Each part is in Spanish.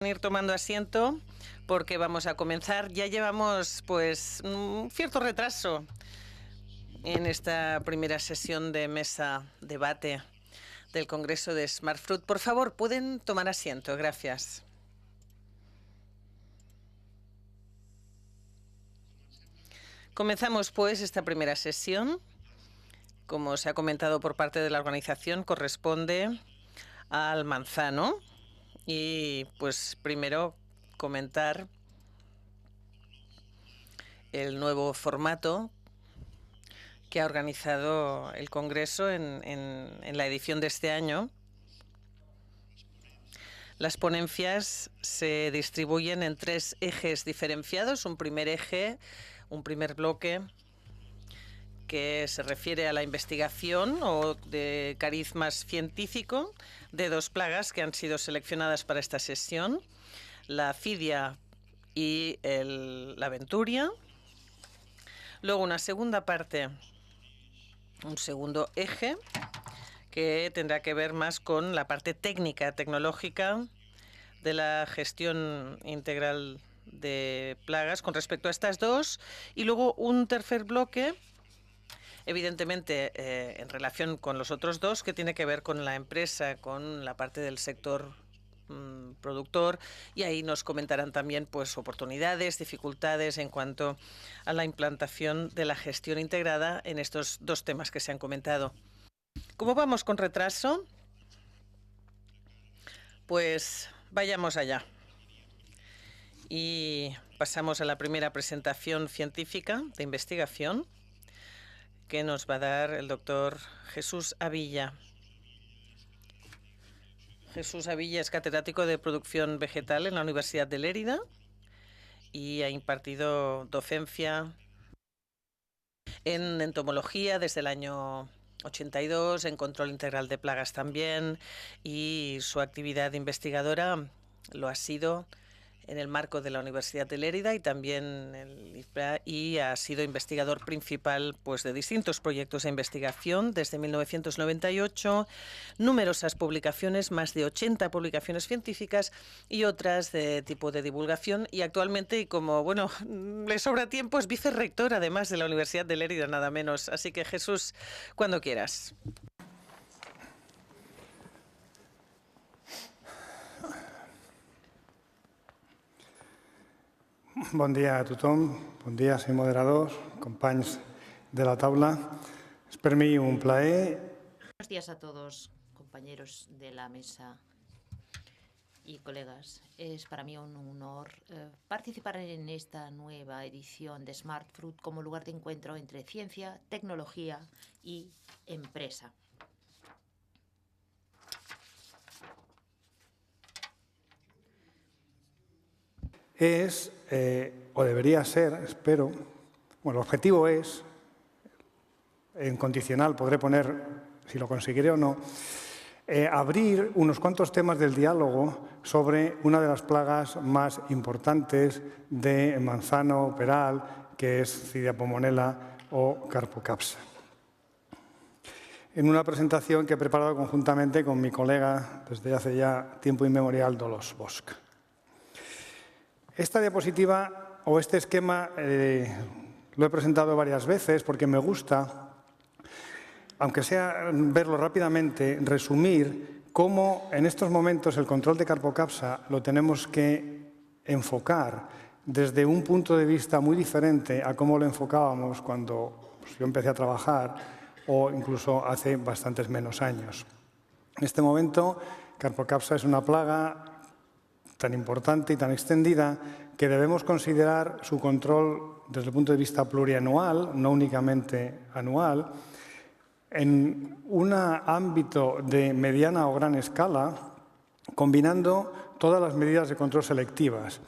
ir tomando asiento porque vamos a comenzar. Ya llevamos pues un cierto retraso en esta primera sesión de mesa debate del Congreso de SmartFruit. Por favor, pueden tomar asiento. Gracias. Comenzamos pues esta primera sesión. Como se ha comentado por parte de la organización, corresponde al manzano. Y pues primero comentar el nuevo formato que ha organizado el Congreso en la edición de este año. Las ponencias se distribuyen en 3 ejes diferenciados. Un primer eje, un primer bloque que se refiere a la investigación o de cariz más científico de 2 plagas que han sido seleccionadas para esta sesión, la Fidia y la Venturia. Luego una segunda parte, un segundo eje, que tendrá que ver más con la parte técnica, tecnológica de la gestión integral de plagas con respecto a estas 2. Y luego un tercer bloque, evidentemente en relación con los otros 2, que tiene que ver con la empresa, con la parte del sector productor, y ahí nos comentarán también pues oportunidades, dificultades en cuanto a la implantación de la gestión integrada en estos 2 temas que se han comentado. Como vamos con retraso, pues vayamos allá. Y pasamos a la primera presentación científica de investigación que nos va a dar el doctor Jesús Abilla. Jesús Abilla es catedrático de producción vegetal en la Universidad de Lérida y ha impartido docencia en entomología desde el año 82, en control integral de plagas también, y su actividad investigadora lo ha sido en el marco de la Universidad de Lérida y también en el IFPRA, y ha sido investigador principal pues de distintos proyectos de investigación desde 1998, numerosas publicaciones, más de 80 publicaciones científicas y otras de tipo de divulgación, y actualmente, y como bueno, le sobra tiempo, es vicerrector además de la Universidad de Lérida, nada menos. Así que Jesús, cuando quieras. Bon dia a tothom, bon dia, senyor moderador, companys de la taula. És per mi un plaer. Buenos días a todos, compañeros de la mesa y colegas. Es para mí un honor participar en esta nueva edición de SmartFruit como lugar de encuentro entre ciencia, tecnología y empresa. Es, o debería ser, espero, bueno, el objetivo es, en condicional podré poner si lo conseguiré o no, abrir unos cuantos temas del diálogo sobre una de las plagas más importantes de manzano peral, que es Cydia pomonella o Carpocapsa. En una presentación que he preparado conjuntamente con mi colega desde hace ya tiempo inmemorial, Dolors Bosch. Esta diapositiva o este esquema lo he presentado varias veces porque me gusta, aunque sea verlo rápidamente, resumir cómo en estos momentos el control de Carpocapsa lo tenemos que enfocar desde un punto de vista muy diferente a cómo lo enfocábamos cuando yo empecé a trabajar o incluso hace bastantes menos años. En este momento, Carpocapsa es una plaga tan importante y tan extendida que debemos considerar su control desde el punto de vista plurianual, no únicamente anual, en un ámbito de mediana o gran escala, combinando todas las medidas de control selectivas.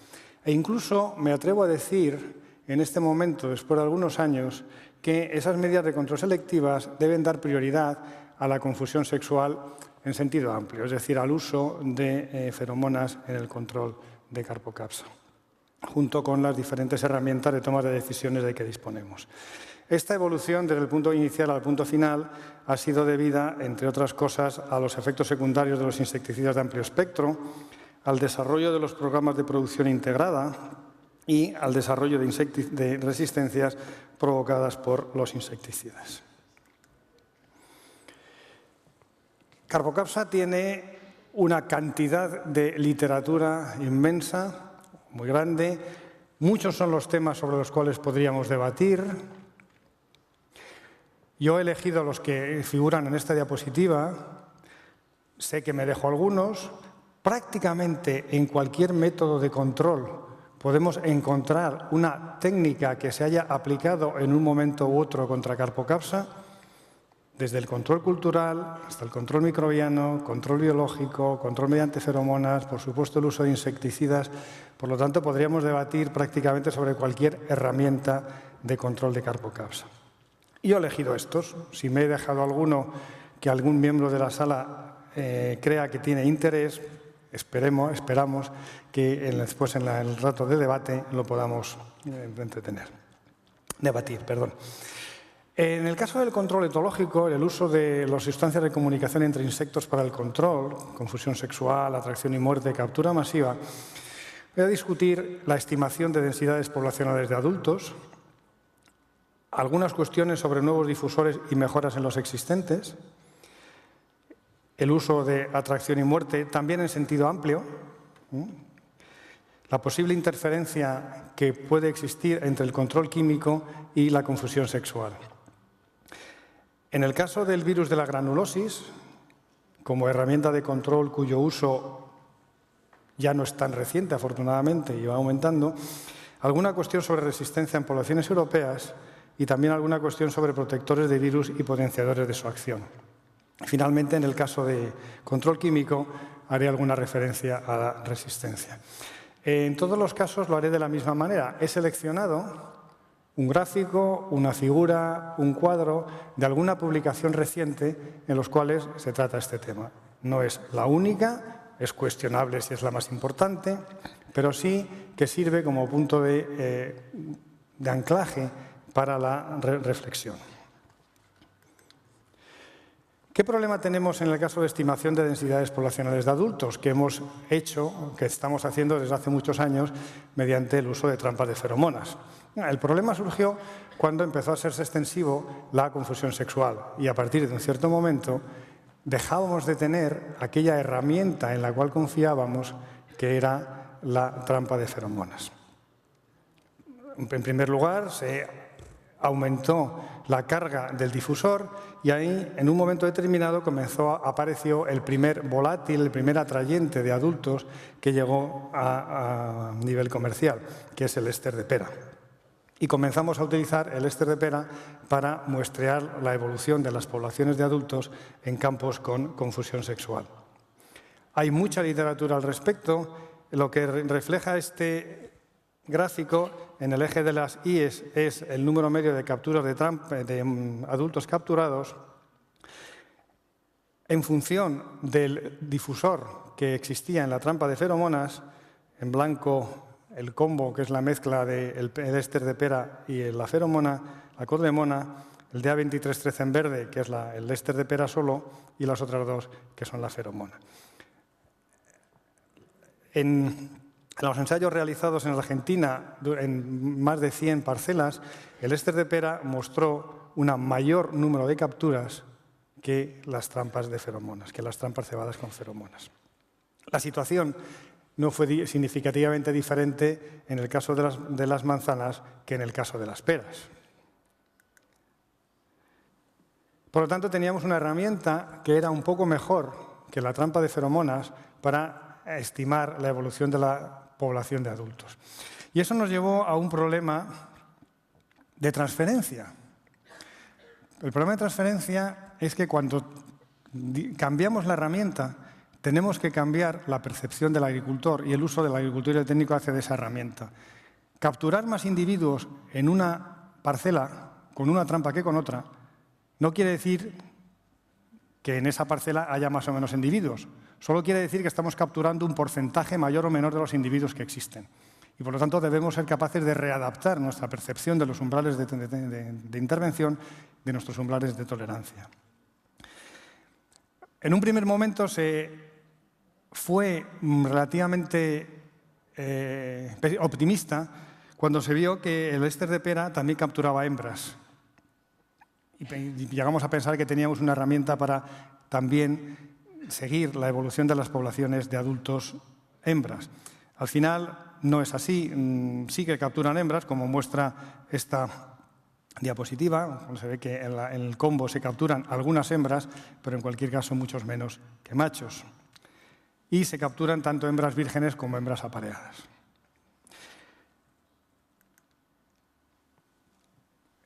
E incluso me atrevo a decir, en este momento, después de algunos años, que esas medidas de control selectivas deben dar prioridad a la confusión sexual en sentido amplio, es decir, al uso de feromonas en el control de Carpocapsa, junto con las diferentes herramientas de toma de decisiones de que disponemos. Esta evolución, desde el punto inicial al punto final, ha sido debida, entre otras cosas, a los efectos secundarios de los insecticidas de amplio espectro, al desarrollo de los programas de producción integrada y al desarrollo de resistencias provocadas por los insecticidas. Carbocapsa tiene una cantidad de literatura inmensa, muy grande. Muchos son los temas sobre los cuales podríamos debatir. Yo he elegido los que figuran en esta diapositiva. Sé que me dejo algunos. Prácticamente en cualquier método de control podemos encontrar una técnica que se haya aplicado en un momento u otro contra Carbocapsa, desde el control cultural hasta el control microbiano, control biológico, control mediante feromonas, por supuesto el uso de insecticidas. Por lo tanto, podríamos debatir prácticamente sobre cualquier herramienta de control de Carbocapsa. Yo he elegido estos. Si me he dejado alguno que algún miembro de la sala crea que tiene interés, esperamos que después en el rato de debate lo podamos debatir. En el caso del control etológico, el uso de las sustancias de comunicación entre insectos para el control, confusión sexual, atracción y muerte, captura masiva, voy a discutir la estimación de densidades poblacionales de adultos, algunas cuestiones sobre nuevos difusores y mejoras en los existentes, el uso de atracción y muerte, también en sentido amplio, la posible interferencia que puede existir entre el control químico y la confusión sexual. En el caso del virus de la granulosis, como herramienta de control cuyo uso ya no es tan reciente, afortunadamente, y va aumentando, alguna cuestión sobre resistencia en poblaciones europeas y también alguna cuestión sobre protectores de virus y potenciadores de su acción. Finalmente, en el caso de control químico, haré alguna referencia a la resistencia. En todos los casos lo haré de la misma manera. He seleccionado un gráfico, una figura, un cuadro de alguna publicación reciente en los cuales se trata este tema. No es la única, es cuestionable si es la más importante, pero sí que sirve como punto de anclaje para la reflexión. ¿Qué problema tenemos en el caso de estimación de densidades poblacionales de adultos que hemos hecho, que estamos haciendo desde hace muchos años mediante el uso de trampas de feromonas? El problema surgió cuando empezó a hacerse extensivo la confusión sexual y a partir de un cierto momento dejábamos de tener aquella herramienta en la cual confiábamos que era la trampa de feromonas. En primer lugar, se aumentó la carga del difusor y ahí, en un momento determinado, apareció el primer volátil, el primer atrayente de adultos que llegó a nivel comercial, que es el éster de pera. Y comenzamos a utilizar el éster de pera para muestrear la evolución de las poblaciones de adultos en campos con confusión sexual. Hay mucha literatura al respecto. Lo que refleja este gráfico en el eje de las IES es el número medio de capturas de adultos capturados en función del difusor que existía en la trampa de feromonas. En blanco, el combo, que es la mezcla del éster de pera y la feromona, la cordemona, el DA2313 en verde, que es el éster de pera solo, y las otras dos, que son la feromona. En los ensayos realizados en Argentina, en más de 100 parcelas, el éster de pera mostró un mayor número de capturas que las trampas de feromonas, que las trampas cebadas con feromonas. La situación no fue significativamente diferente en el caso de las manzanas que en el caso de las peras. Por lo tanto, teníamos una herramienta que era un poco mejor que la trampa de feromonas para estimar la evolución de la población de adultos. Y eso nos llevó a un problema de transferencia. El problema de transferencia es que cuando cambiamos la herramienta, tenemos que cambiar la percepción del agricultor y el uso del agricultor y el técnico hace de esa herramienta. Capturar más individuos en una parcela con una trampa que con otra no quiere decir que en esa parcela haya más o menos individuos. Solo quiere decir que estamos capturando un porcentaje mayor o menor de los individuos que existen. Y por lo tanto debemos ser capaces de readaptar nuestra percepción de los umbrales de intervención, de nuestros umbrales de tolerancia. En un primer momento se fue relativamente optimista cuando se vio que el éster de pera también capturaba hembras. Y llegamos a pensar que teníamos una herramienta para también seguir la evolución de las poblaciones de adultos hembras. Al final no es así, sí que capturan hembras, como muestra esta diapositiva. Se ve que en el combo se capturan algunas hembras, pero en cualquier caso muchos menos que machos. Y se capturan tanto hembras vírgenes como hembras apareadas.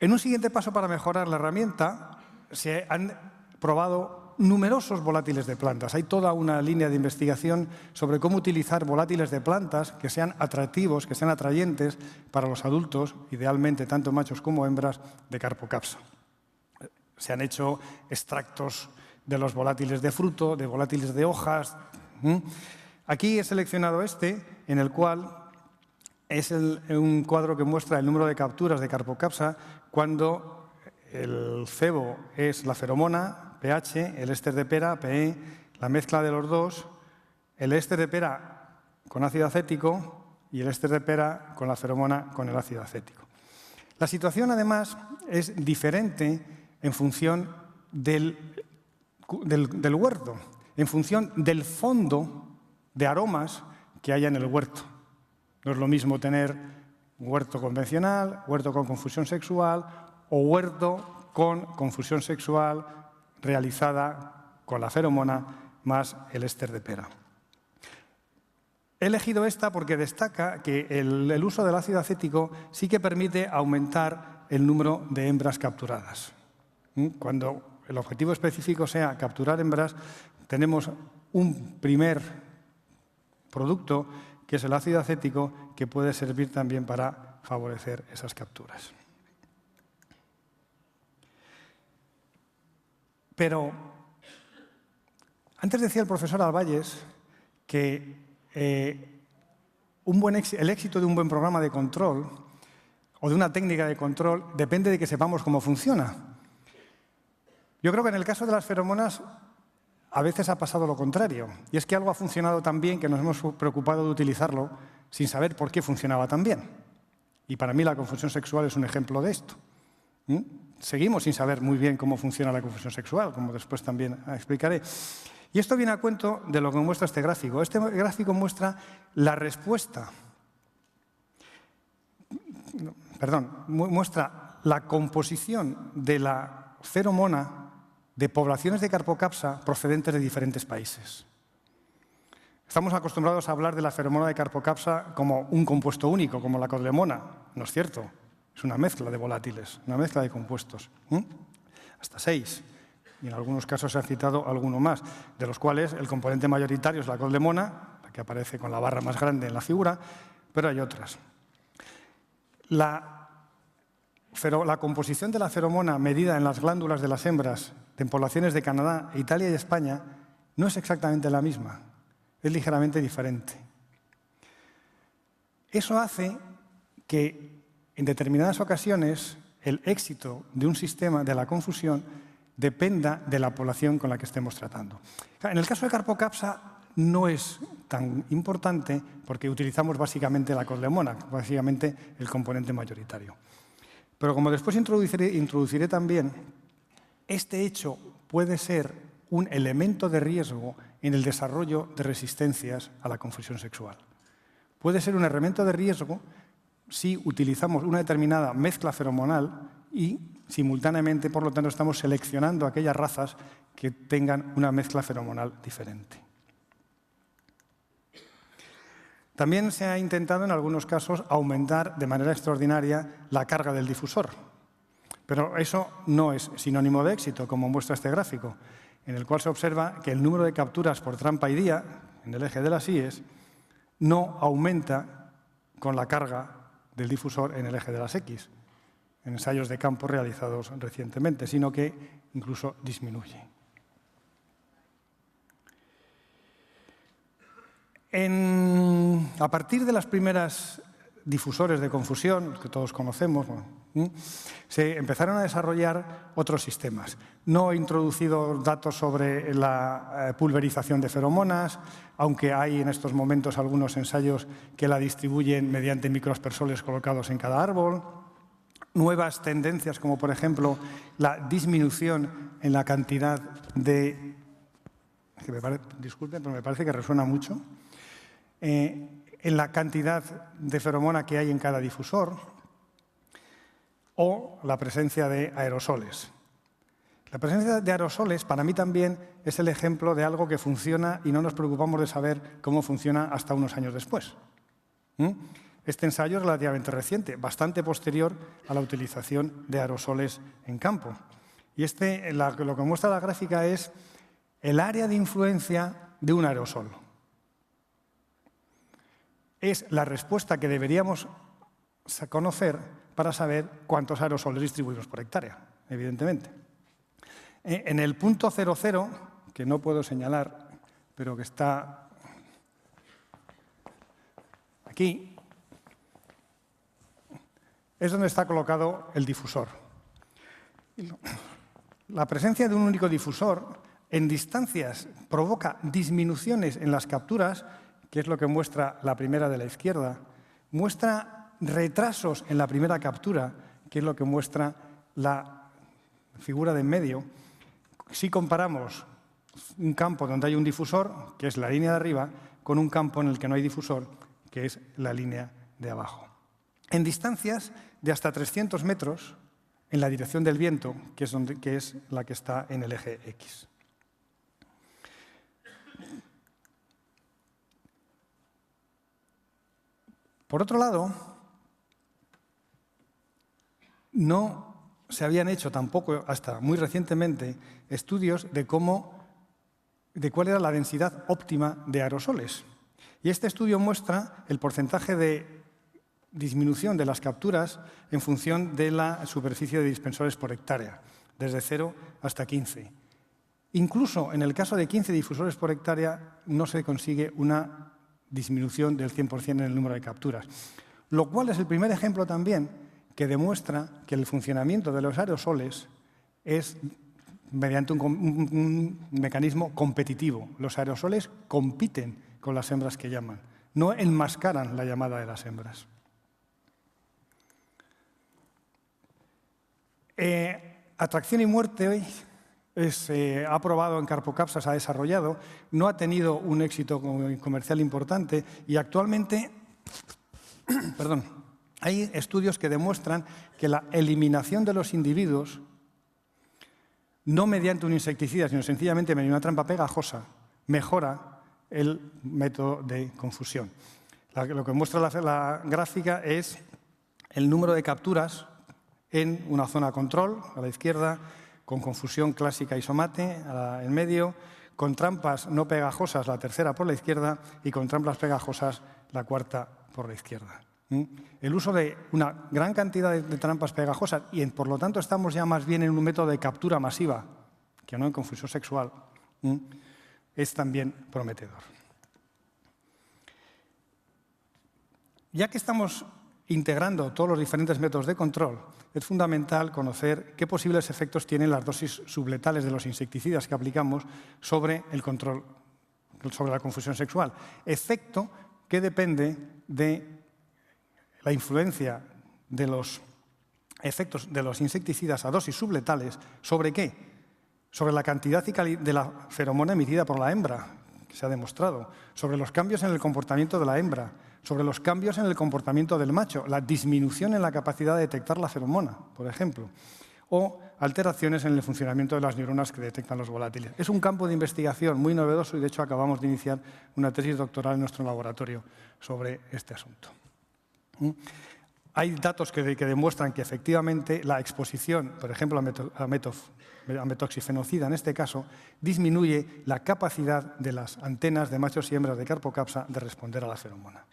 En un siguiente paso para mejorar la herramienta, se han probado numerosos volátiles de plantas. Hay toda una línea de investigación sobre cómo utilizar volátiles de plantas que sean atractivos, que sean atrayentes para los adultos, idealmente tanto machos como hembras, de Carpocapsa. Se han hecho extractos de los volátiles de fruto, de volátiles de hojas. Aquí he seleccionado este, en el cual es un cuadro que muestra el número de capturas de Carpocapsa cuando el cebo es la feromona, pH, el éster de pera, PE, la mezcla de los dos, el éster de pera con ácido acético y el éster de pera con la feromona con el ácido acético. La situación, además, es diferente en función del huerto, en función del fondo de aromas que haya en el huerto. No es lo mismo tener huerto convencional, huerto con confusión sexual o huerto con confusión sexual realizada con la feromona más el éster de pera. He elegido esta porque destaca que el uso del ácido acético sí que permite aumentar el número de hembras capturadas. Cuando el objetivo específico sea capturar hembras, tenemos un primer producto, que es el ácido acético, que puede servir también para favorecer esas capturas. Pero antes decía el profesor Albayes que el éxito de un buen programa de control o de una técnica de control depende de que sepamos cómo funciona. Yo creo que en el caso de las feromonas a veces ha pasado lo contrario, y es que algo ha funcionado tan bien que nos hemos preocupado de utilizarlo sin saber por qué funcionaba tan bien. Y para mí la confusión sexual es un ejemplo de esto. Seguimos sin saber muy bien cómo funciona la confusión sexual, como después también explicaré. Y esto viene a cuento de lo que muestra este gráfico. Este gráfico muestra la respuesta, muestra la composición de la feromona de poblaciones de Carpocapsa procedentes de diferentes países. Estamos acostumbrados a hablar de la feromona de Carpocapsa como un compuesto único, como la codlemona. No es cierto. Es una mezcla de volátiles, una mezcla de compuestos. Hasta 6. Y en algunos casos se ha citado alguno más, de los cuales el componente mayoritario es la codlemona, la que aparece con la barra más grande en la figura, pero hay otras. La composición de la feromona medida en las glándulas de las hembras en poblaciones de Canadá, Italia y España no es exactamente la misma, es ligeramente diferente. Eso hace que en determinadas ocasiones el éxito de un sistema de la confusión dependa de la población con la que estemos tratando. En el caso de Carpocapsa no es tan importante porque utilizamos básicamente la codlemona, básicamente el componente mayoritario. Pero como después introduciré también, este hecho puede ser un elemento de riesgo en el desarrollo de resistencias a la confusión sexual. Puede ser un elemento de riesgo si utilizamos una determinada mezcla feromonal y simultáneamente, por lo tanto, estamos seleccionando aquellas razas que tengan una mezcla feromonal diferente. También se ha intentado en algunos casos aumentar de manera extraordinaria la carga del difusor. Pero eso no es sinónimo de éxito, como muestra este gráfico, en el cual se observa que el número de capturas por trampa y día, en el eje de las IES, no aumenta con la carga del difusor en el eje de las X, en ensayos de campo realizados recientemente, sino que incluso disminuye. A partir de las primeras difusores de confusión, que todos conocemos, se empezaron a desarrollar otros sistemas. No he introducido datos sobre la pulverización de feromonas, aunque hay en estos momentos algunos ensayos que la distribuyen mediante microaspersores colocados en cada árbol. Nuevas tendencias, como por ejemplo la disminución en la cantidad de... Disculpen, pero me parece que resuena mucho. En la cantidad de feromona que hay en cada difusor, o la presencia de aerosoles. La presencia de aerosoles para mí también es el ejemplo de algo que funciona y no nos preocupamos de saber cómo funciona hasta unos años después. Este ensayo es relativamente reciente, bastante posterior a la utilización de aerosoles en campo. Y lo que muestra la gráfica es el área de influencia de un aerosol. Es la respuesta que deberíamos conocer para saber cuántos aerosoles distribuimos por hectárea, evidentemente. En el punto 00, que no puedo señalar, pero que está aquí, es donde está colocado el difusor. La presencia de un único difusor en distancias provoca disminuciones en las capturas, que es lo que muestra la primera de la izquierda, muestra retrasos en la primera captura, que es lo que muestra la figura de en medio. Si comparamos un campo donde hay un difusor, que es la línea de arriba, con un campo en el que no hay difusor, que es la línea de abajo. En distancias de hasta 300 metros, en la dirección del viento, que es la que está en el eje X. Por otro lado, no se habían hecho tampoco hasta muy recientemente estudios de cuál era la densidad óptima de aerosoles. Y este estudio muestra el porcentaje de disminución de las capturas en función de la superficie de dispensores por hectárea, desde 0 hasta 15. Incluso en el caso de 15 difusores por hectárea no se consigue una disminución del 100% en el número de capturas, lo cual es el primer ejemplo también que demuestra que el funcionamiento de los aerosoles es mediante un mecanismo competitivo. Los aerosoles compiten con las hembras que llaman, no enmascaran la llamada de las hembras. Atracción y muerte hoy ha probado en Carpocapsa, se ha desarrollado, no ha tenido un éxito comercial importante y actualmente hay estudios que demuestran que la eliminación de los individuos, no mediante un insecticida, sino sencillamente mediante una trampa pegajosa, mejora el método de confusión. Lo que muestra la gráfica es el número de capturas en una zona control, a la izquierda, con confusión clásica isomate en medio, con trampas no pegajosas, la tercera por la izquierda, y con trampas pegajosas, la cuarta por la izquierda. El uso de una gran cantidad de trampas pegajosas, y por lo tanto estamos ya más bien en un método de captura masiva, que no en confusión sexual, es también prometedor. Ya que estamos integrando todos los diferentes métodos de control, es fundamental conocer qué posibles efectos tienen las dosis subletales de los insecticidas que aplicamos sobre el control, sobre la confusión sexual. Efecto que depende de la influencia de los efectos de los insecticidas a dosis subletales. ¿Sobre qué? Sobre la cantidad de la feromona emitida por la hembra, que se ha demostrado, sobre los cambios en el comportamiento de la hembra, sobre los cambios en el comportamiento del macho, la disminución en la capacidad de detectar la feromona, por ejemplo, o alteraciones en el funcionamiento de las neuronas que detectan los volátiles. Es un campo de investigación muy novedoso y, de hecho, acabamos de iniciar una tesis doctoral en nuestro laboratorio sobre este asunto. Hay datos que demuestran que, efectivamente, la exposición, por ejemplo, a metoxifenocida, en este caso, disminuye la capacidad de las antenas de machos y hembras de Carpocapsa de responder a la feromona.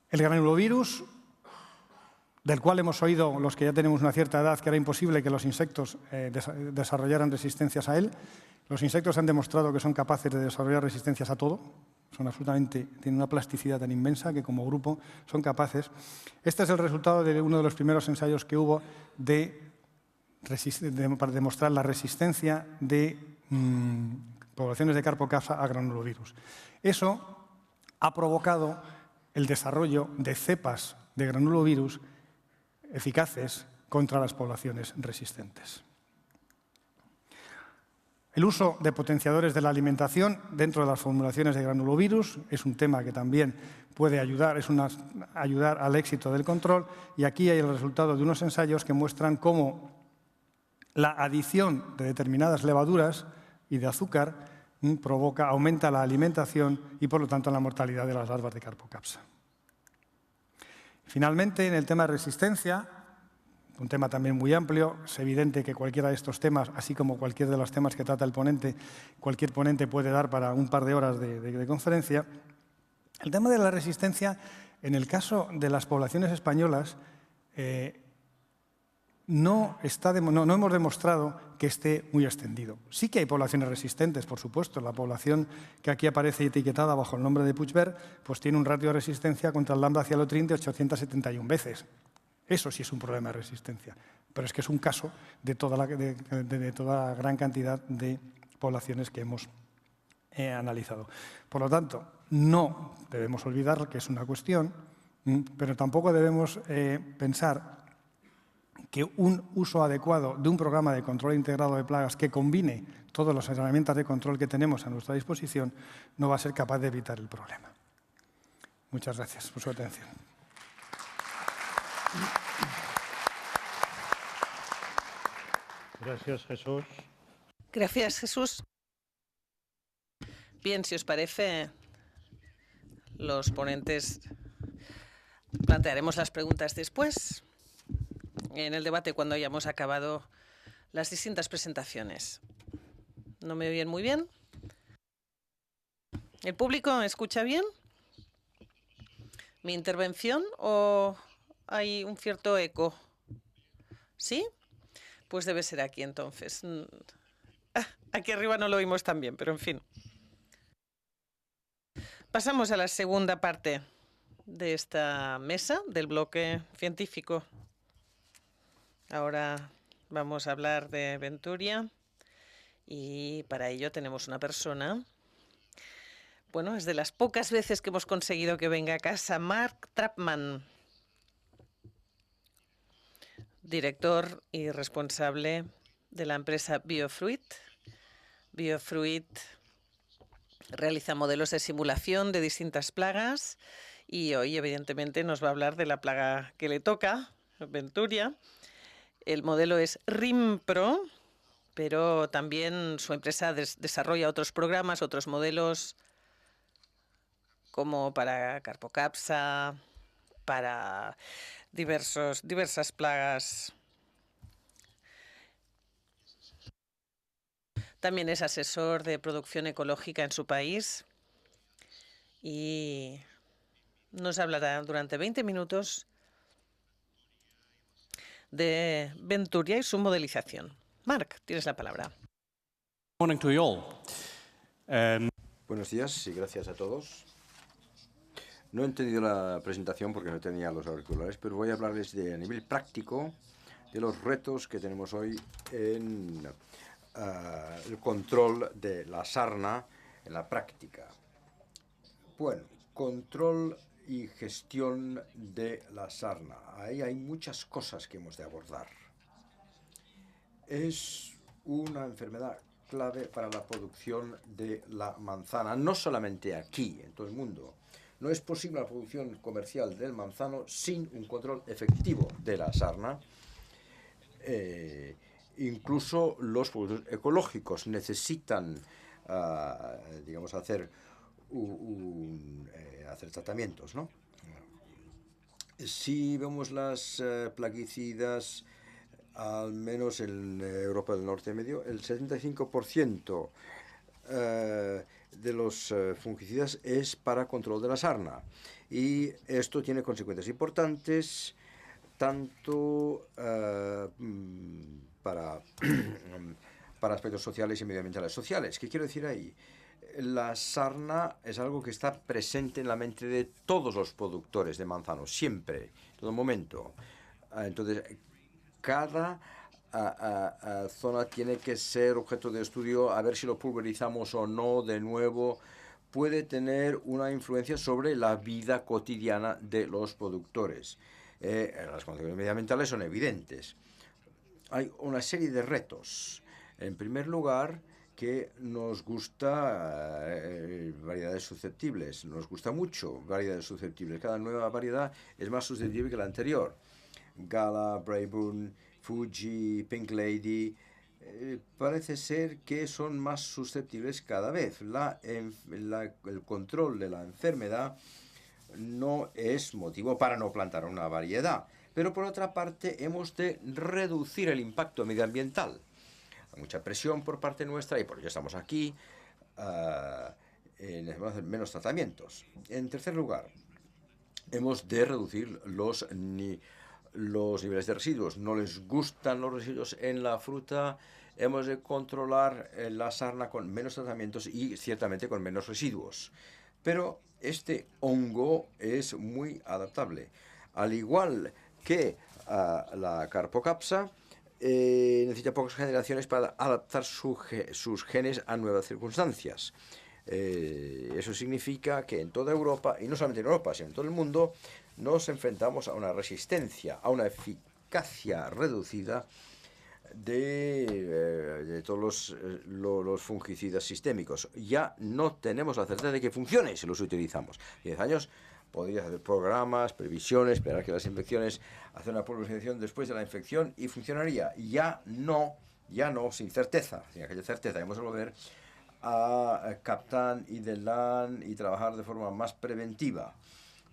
El granulovirus, del cual hemos oído los que ya tenemos una cierta edad que era imposible que los insectos desarrollaran resistencias a él. Los insectos han demostrado que son capaces de desarrollar resistencias a todo, tienen una plasticidad tan inmensa que como grupo son capaces. Este es el resultado de uno de los primeros ensayos que hubo para demostrar la resistencia de poblaciones de Carpocapsa a granulovirus. Eso ha provocado el desarrollo de cepas de granulovirus eficaces contra las poblaciones resistentes. El uso de potenciadores de la alimentación dentro de las formulaciones de granulovirus es un tema que también puede ayudar, ayudar al éxito del control, y aquí hay el resultado de unos ensayos que muestran cómo la adición de determinadas levaduras y de azúcar aumenta la alimentación y, por lo tanto, la mortalidad de las larvas de Carpocapsa. Finalmente, en el tema de resistencia, un tema también muy amplio, es evidente que cualquiera de estos temas, así como cualquier de los temas que trata el ponente, cualquier ponente puede dar para un par de horas de conferencia. El tema de la resistencia, en el caso de las poblaciones españolas, no hemos demostrado que esté muy extendido. Sí que hay poblaciones resistentes, por supuesto. La población que aquí aparece etiquetada bajo el nombre de Puigverd, pues tiene un ratio de resistencia contra el lambda-cialotrin de 871 veces. Eso sí es un problema de resistencia, pero es que es un caso de toda la gran cantidad de poblaciones que hemos analizado. Por lo tanto, no debemos olvidar que es una cuestión, pero tampoco debemos pensar que un uso adecuado de un programa de control integrado de plagas que combine todas las herramientas de control que tenemos a nuestra disposición no va a ser capaz de evitar el problema. Muchas gracias por su atención. Gracias, Jesús. Gracias, Jesús. Bien, si os parece, los ponentes plantearemos las preguntas después, en el debate, cuando hayamos acabado las distintas presentaciones. ¿No me oyen muy bien? ¿El público escucha bien mi intervención o hay un cierto eco? ¿Sí? Pues debe ser aquí entonces. Aquí arriba no lo oímos tan bien, pero en fin. Pasamos a la segunda parte de esta mesa, del bloque científico. Ahora vamos a hablar de Venturia y para ello tenemos una persona. Bueno, es de las pocas veces que hemos conseguido que venga a casa, Mark Trapman, director y responsable de la empresa Biofruit. Biofruit realiza modelos de simulación de distintas plagas y hoy, evidentemente, nos va a hablar de la plaga que le toca, Venturia. El modelo es RIMPRO, pero también su empresa desarrolla otros programas, otros modelos, como para Carpocapsa, para diversas plagas. También es asesor de producción ecológica en su país y nos hablará durante 20 minutos de Venturia y su modelización. Mark, tienes la palabra. Morning to you all. Buenos días y gracias a todos. No he entendido la presentación porque no tenía los auriculares, pero voy a hablarles a nivel práctico de los retos que tenemos hoy en el control de la sarna en la práctica. Bueno, control y gestión de la sarna. Ahí hay muchas cosas que hemos de abordar. Es una enfermedad clave para la producción de la manzana, no solamente aquí, en todo el mundo. No es posible la producción comercial del manzano sin un control efectivo de la sarna. Incluso los productos ecológicos necesitan, digamos, hacer tratamientos, ¿no? Si vemos las plaguicidas, al menos en Europa del Norte medio, el 75% de los fungicidas es para control de la sarna. Y esto tiene consecuencias importantes, tanto para aspectos sociales y medioambientales. Sociales, ¿qué quiero decir ahí? La sarna es algo que está presente en la mente de todos los productores de manzano, siempre, en todo momento. Entonces, cada zona tiene que ser objeto de estudio, a ver si lo pulverizamos o no de nuevo. Puede tener una influencia sobre la vida cotidiana de los productores. Las consecuencias medioambientales son evidentes. Hay una serie de retos. En primer lugar, que nos gusta variedades susceptibles. Nos gusta mucho variedades susceptibles. Cada nueva variedad es más susceptible que la anterior. Gala, Braeburn, Fuji, Pink Lady, parece ser que son más susceptibles cada vez. El control de la enfermedad no es motivo para no plantar una variedad. Pero por otra parte, hemos de reducir el impacto medioambiental. Hay mucha presión por parte nuestra y por ello estamos aquí. Necesitamos hacer menos tratamientos. En tercer lugar, hemos de reducir los niveles de residuos. No les gustan los residuos en la fruta. Hemos de controlar la sarna con menos tratamientos y ciertamente con menos residuos. Pero este hongo es muy adaptable. Al igual que la Carpocapsa, necesita pocas generaciones para adaptar sus genes a nuevas circunstancias. Eso significa que en toda Europa, y no solamente en Europa, sino en todo el mundo, nos enfrentamos a una resistencia, a una eficacia reducida de todos los fungicidas sistémicos. Ya no tenemos la certeza de que funcione si los utilizamos. 10 años podrías hacer programas, previsiones, esperar que las infecciones, hacer una pulverización después de la infección y funcionaría. Ya no, sin certeza, sin aquella certeza. Hemos de volver a Captan y Delan y trabajar de forma más preventiva.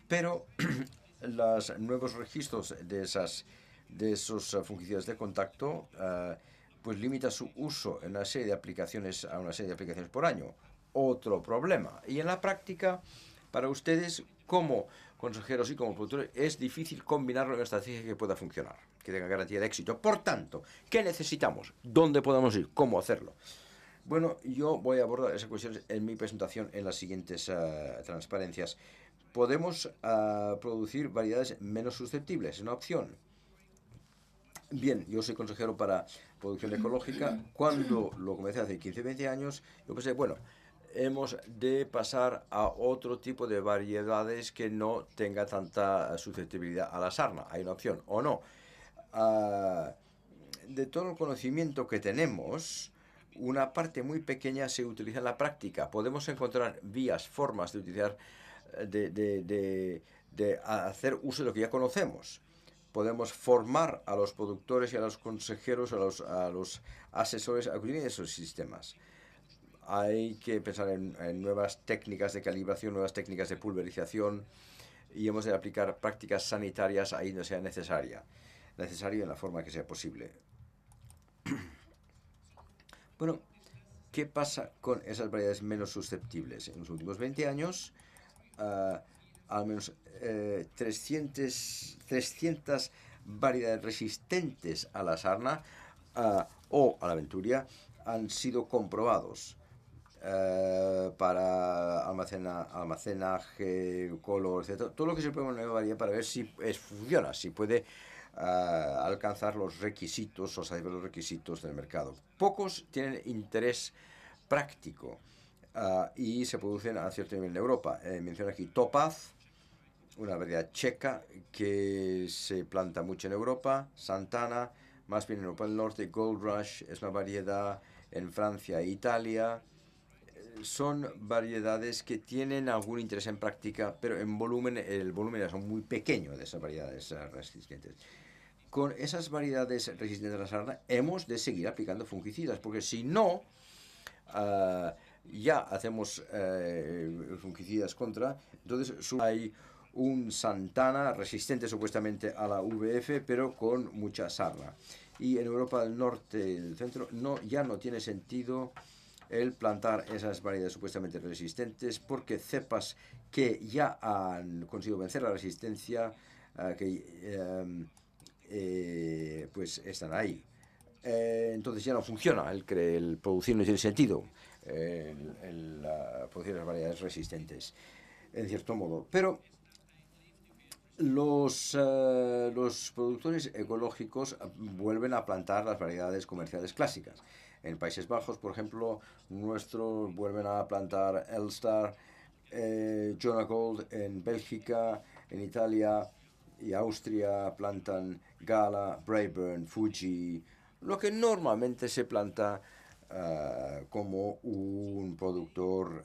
Pero los nuevos registros de esos fungicidas de contacto pues limita su uso en una serie de aplicaciones a una serie de aplicaciones por año. Otro problema. Y en la práctica, para ustedes, como consejeros y como productores, es difícil combinarlo en una estrategia que pueda funcionar, que tenga garantía de éxito. Por tanto, ¿qué necesitamos? ¿Dónde podemos ir? ¿Cómo hacerlo? Bueno, yo voy a abordar esas cuestiones en mi presentación en las siguientes transparencias. Podemos producir variedades menos susceptibles, es una opción. Bien, yo soy consejero para producción ecológica. Cuando lo comencé hace 15-20 años, yo pensé, bueno, hemos de pasar a otro tipo de variedades que no tenga tanta susceptibilidad a la sarna. Hay una opción, o no. De todo el conocimiento que tenemos, una parte muy pequeña se utiliza en la práctica. Podemos encontrar vías, formas de utilizar, de hacer uso de lo que ya conocemos. Podemos formar a los productores y a los consejeros, a los asesores a utilizar esos sistemas. Hay que pensar en nuevas técnicas de calibración, nuevas técnicas de pulverización, y hemos de aplicar prácticas sanitarias ahí donde sea necesario en la forma que sea posible. Bueno, ¿qué pasa con esas variedades menos susceptibles? En los últimos 20 años, al menos 300 variedades resistentes a la sarna o a la venturia han sido comprobados para almacenaje, color, etc. Todo lo que se puede poner variedad para ver si funciona, si puede alcanzar los requisitos o satisfacer los requisitos del mercado. Pocos tienen interés práctico y se producen a cierto nivel en Europa. Menciono aquí Topaz, una variedad checa que se planta mucho en Europa. Santana, más bien en Europa del Norte. Gold Rush es una variedad en Francia e Italia. Son variedades que tienen algún interés en práctica, pero en volumen, el volumen es muy pequeño de esas variedades resistentes. Con esas variedades resistentes a la sarna hemos de seguir aplicando fungicidas, porque si no, ya hacemos fungicidas contra, entonces hay un Santana resistente supuestamente a la VF, pero con mucha sarna. Y en Europa del Norte y del Centro ya no tiene sentido el plantar esas variedades supuestamente resistentes, porque cepas que ya han conseguido vencer la resistencia, pues están ahí. Entonces ya no funciona, el producir no tiene sentido. la producción de las variedades resistentes, en cierto modo. Pero los productores ecológicos vuelven a plantar las variedades comerciales clásicas. En Países Bajos, por ejemplo, nuestros vuelven a plantar Elstar, Jonagold. En Bélgica, en Italia y Austria plantan Gala, Braeburn, Fuji, lo que normalmente se planta como un productor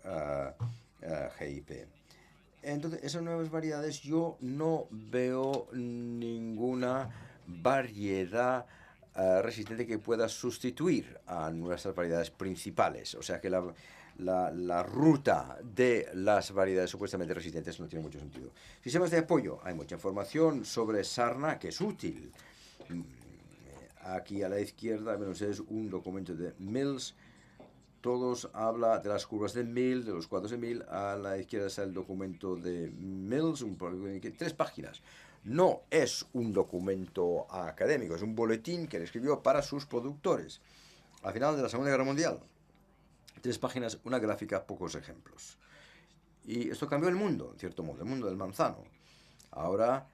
GIP. Entonces, esas nuevas variedades, yo no veo ninguna variedad resistente que pueda sustituir a nuestras variedades principales. O sea que la ruta de las variedades supuestamente resistentes no tiene mucho sentido. Sistemas de apoyo. Hay mucha información sobre sarna que es útil. Aquí a la izquierda ven ustedes un documento de Mills. Todos habla de las curvas de Mills, de los cuadros de Mills. A la izquierda está el documento de Mills, 3 páginas. No es un documento académico, es un boletín que él escribió para sus productores. Al final de la Segunda Guerra Mundial, 3 páginas, una gráfica, pocos ejemplos. Y esto cambió el mundo, en cierto modo, el mundo del manzano. Ahora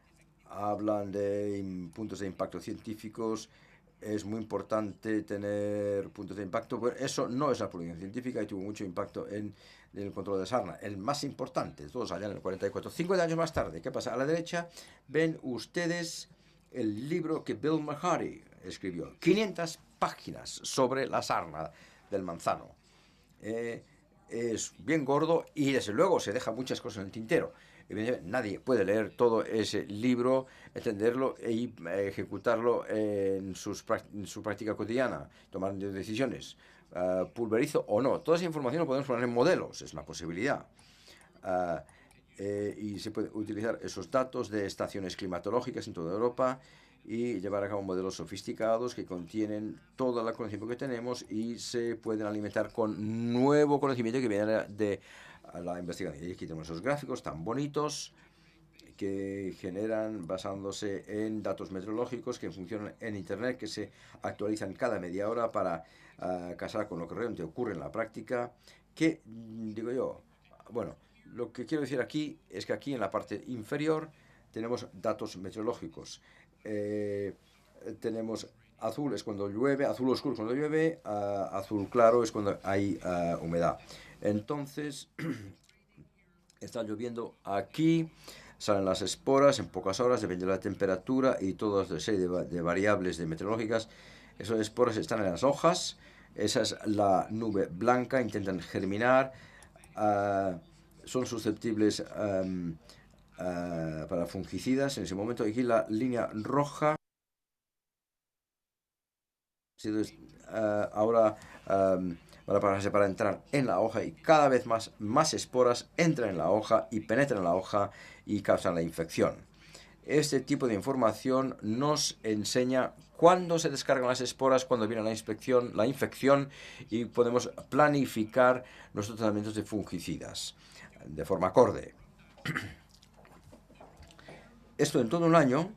hablan de puntos de impacto científicos. Es muy importante tener puntos de impacto. Bueno, eso no es la producción científica y tuvo mucho impacto en el control de sarna. El más importante, todos allá en el 44. 50 años más tarde, ¿qué pasa? A la derecha ven ustedes el libro que Bill Mahardy escribió. 500 páginas sobre la sarna del manzano. Es bien gordo y desde luego se deja muchas cosas en el tintero. Nadie puede leer todo ese libro, entenderlo y ejecutarlo en su práctica cotidiana, tomar decisiones. Pulverizo o no. Toda esa información lo podemos poner en modelos, es una posibilidad. Y se puede utilizar esos datos de estaciones climatológicas en toda Europa y llevar a cabo modelos sofisticados que contienen todo el conocimiento que tenemos y se pueden alimentar con nuevo conocimiento que viene de la investigación. Y aquí tenemos esos gráficos tan bonitos que generan basándose en datos meteorológicos que funcionan en Internet, que se actualizan cada media hora para casar con lo que realmente ocurre en la práctica. Que, digo yo, bueno, lo que quiero decir aquí es que aquí en la parte inferior tenemos datos meteorológicos. Tenemos azul es cuando llueve, azul oscuro es cuando llueve, azul claro es cuando hay humedad. Entonces, está lloviendo aquí, salen las esporas en pocas horas, depende de la temperatura y toda una serie de variables meteorológicas. Esas esporas están en las hojas, esa es la nube blanca, intentan germinar, son susceptibles para fungicidas en ese momento. Aquí la línea roja ahora van a pararse para entrar en la hoja y cada vez más esporas entran en la hoja y penetran en la hoja y causan la infección. Este tipo de información nos enseña cuándo se descargan las esporas, cuándo viene la infección y podemos planificar nuestros tratamientos de fungicidas de forma acorde. Esto en todo un año